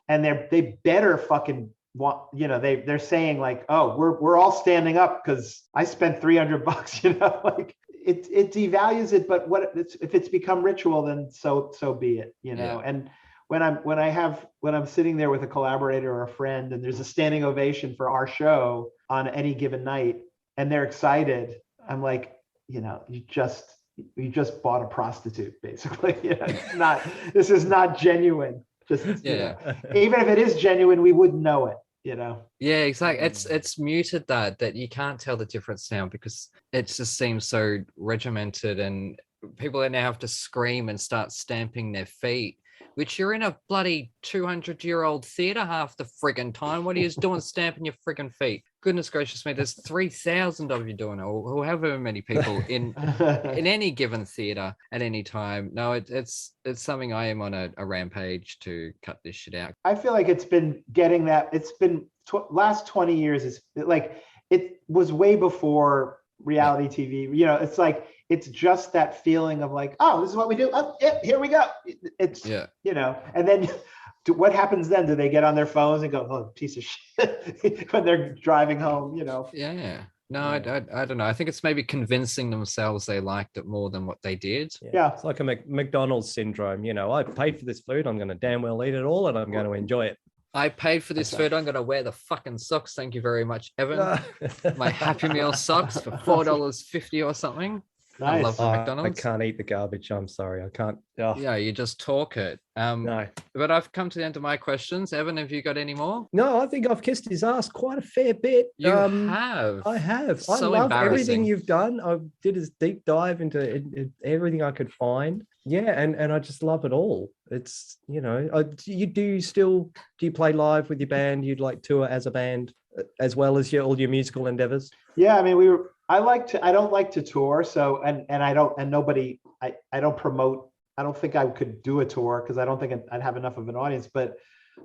and they better fucking want, they're saying like, oh, we're all standing up because I spent $300, like it devalues it. But if it's become ritual, then so be it, and when I'm sitting there with a collaborator or a friend and there's a standing ovation for our show on any given night and they're excited, I'm like, you just bought a prostitute, basically. This is not genuine. Even if it is genuine, we wouldn't know it. Yeah, exactly. It's muted that you can't tell the difference now because it just seems so regimented, and people now have to scream and start stamping their feet, which you're in a bloody 200-year-old theater half the friggin' time. What are you doing stamping your friggin' feet? Goodness gracious me, there's 3,000 of you doing it, or however many people in any given theater at any time. No, it's something I am on a rampage to cut this shit out. I feel like it's been getting that. It's been last 20 years. It's like it was way before reality TV. It's like it's just that feeling of like, oh, this is what we do. Oh, yeah, here we go. It's and then what happens then? Do they get on their phones and go, oh, piece of shit, when they're driving home? Yeah. No, I don't know. I think it's maybe convincing themselves they liked it more than what they did. Yeah. It's like a McDonald's syndrome. I paid for this food. I'm going to damn well eat it all, and I'm going to enjoy it. I paid for this food. I'm going to wear the fucking socks. Thank you very much, Evan. My Happy Meal socks for $4.50 or something. I Nice. love the I McDonald's. can't eat the garbage. I'm sorry. I can't. Oh, Yeah, you just talk it. no. But I've come to the end of my questions. Evan, have you got any more? No, I think I've kissed his ass quite a fair bit. You have. I have. I So love everything embarrassing. you've done. I did a deep dive into everything I could find. Yeah, and I just love it all. It's, you know, do you play live with your band? You'd like tour as a band as well as all your musical endeavors? Yeah, I mean, I don't like to tour. So, I don't promote. I don't think I could do a tour because I don't think I'd have enough of an audience, but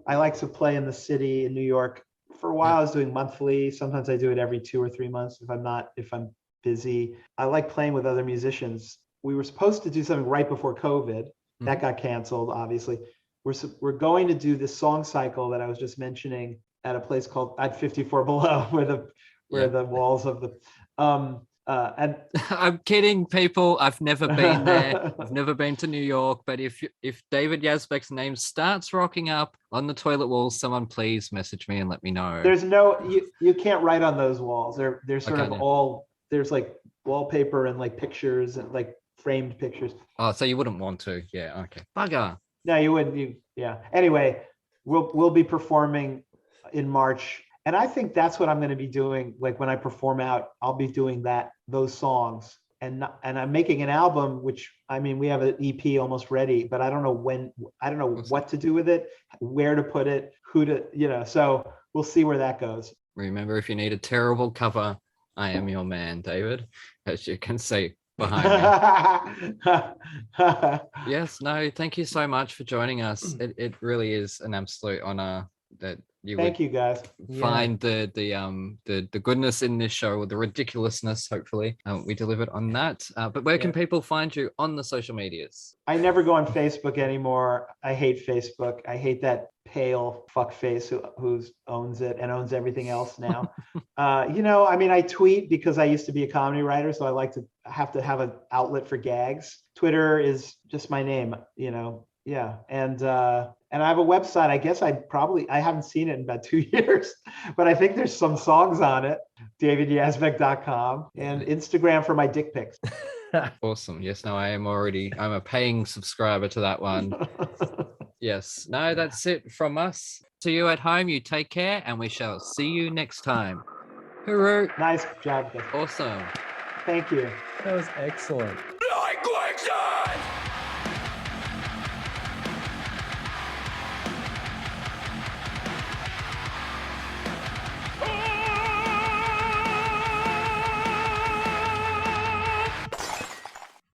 I like to play in the city in New York. For a while, I was doing monthly. Sometimes I do it every 2 or 3 months if I'm busy. I like playing with other musicians. We were supposed to do something right before COVID. That got canceled, obviously. We're going to do this song cycle that I was just mentioning at a place called Ep54 Below, where the walls of the and I'm kidding, people. I've never been there. I've never been to New York. But if David Yazbek's name starts rocking up on the toilet wall, someone please message me and let me know. there's you can't write on those walls. They're sort of all, there's like wallpaper and like pictures and like framed pictures. Oh, so you wouldn't want to? Yeah. Okay. Bugger. No, you wouldn't. Yeah. Anyway, we'll be performing in March, and I think that's what I'm going to be doing. Like when I perform out, I'll be doing those songs, and I'm making an album. Which, I mean, we have an EP almost ready, but I don't know what to do with it, where to put it, who to, so we'll see where that goes. Remember, if you need a terrible cover, I am your man, David, as you can see behind me. Yes, no, thank you so much for joining us. It really is an absolute honor that Thank you guys. Find the goodness in this show, or the ridiculousness. Hopefully, we delivered on that. But where can people find you on the social medias? I never go on Facebook anymore. I hate Facebook. I hate that pale fuck face who owns it and owns everything else now. I mean, I tweet because I used to be a comedy writer, so I like to have an outlet for gags. Twitter is just my name, yeah. And I have a website. I guess I haven't seen it in about 2 years, but I think there's some songs on it, davidyazbek.com, and Instagram for my dick pics. Awesome. Yes, no, I'm a paying subscriber to that one. Yes, no, that's it from us. To you at home, you take care, and we shall see you next time. Hooroo. Nice job, guys. Awesome. Thank you. That was excellent.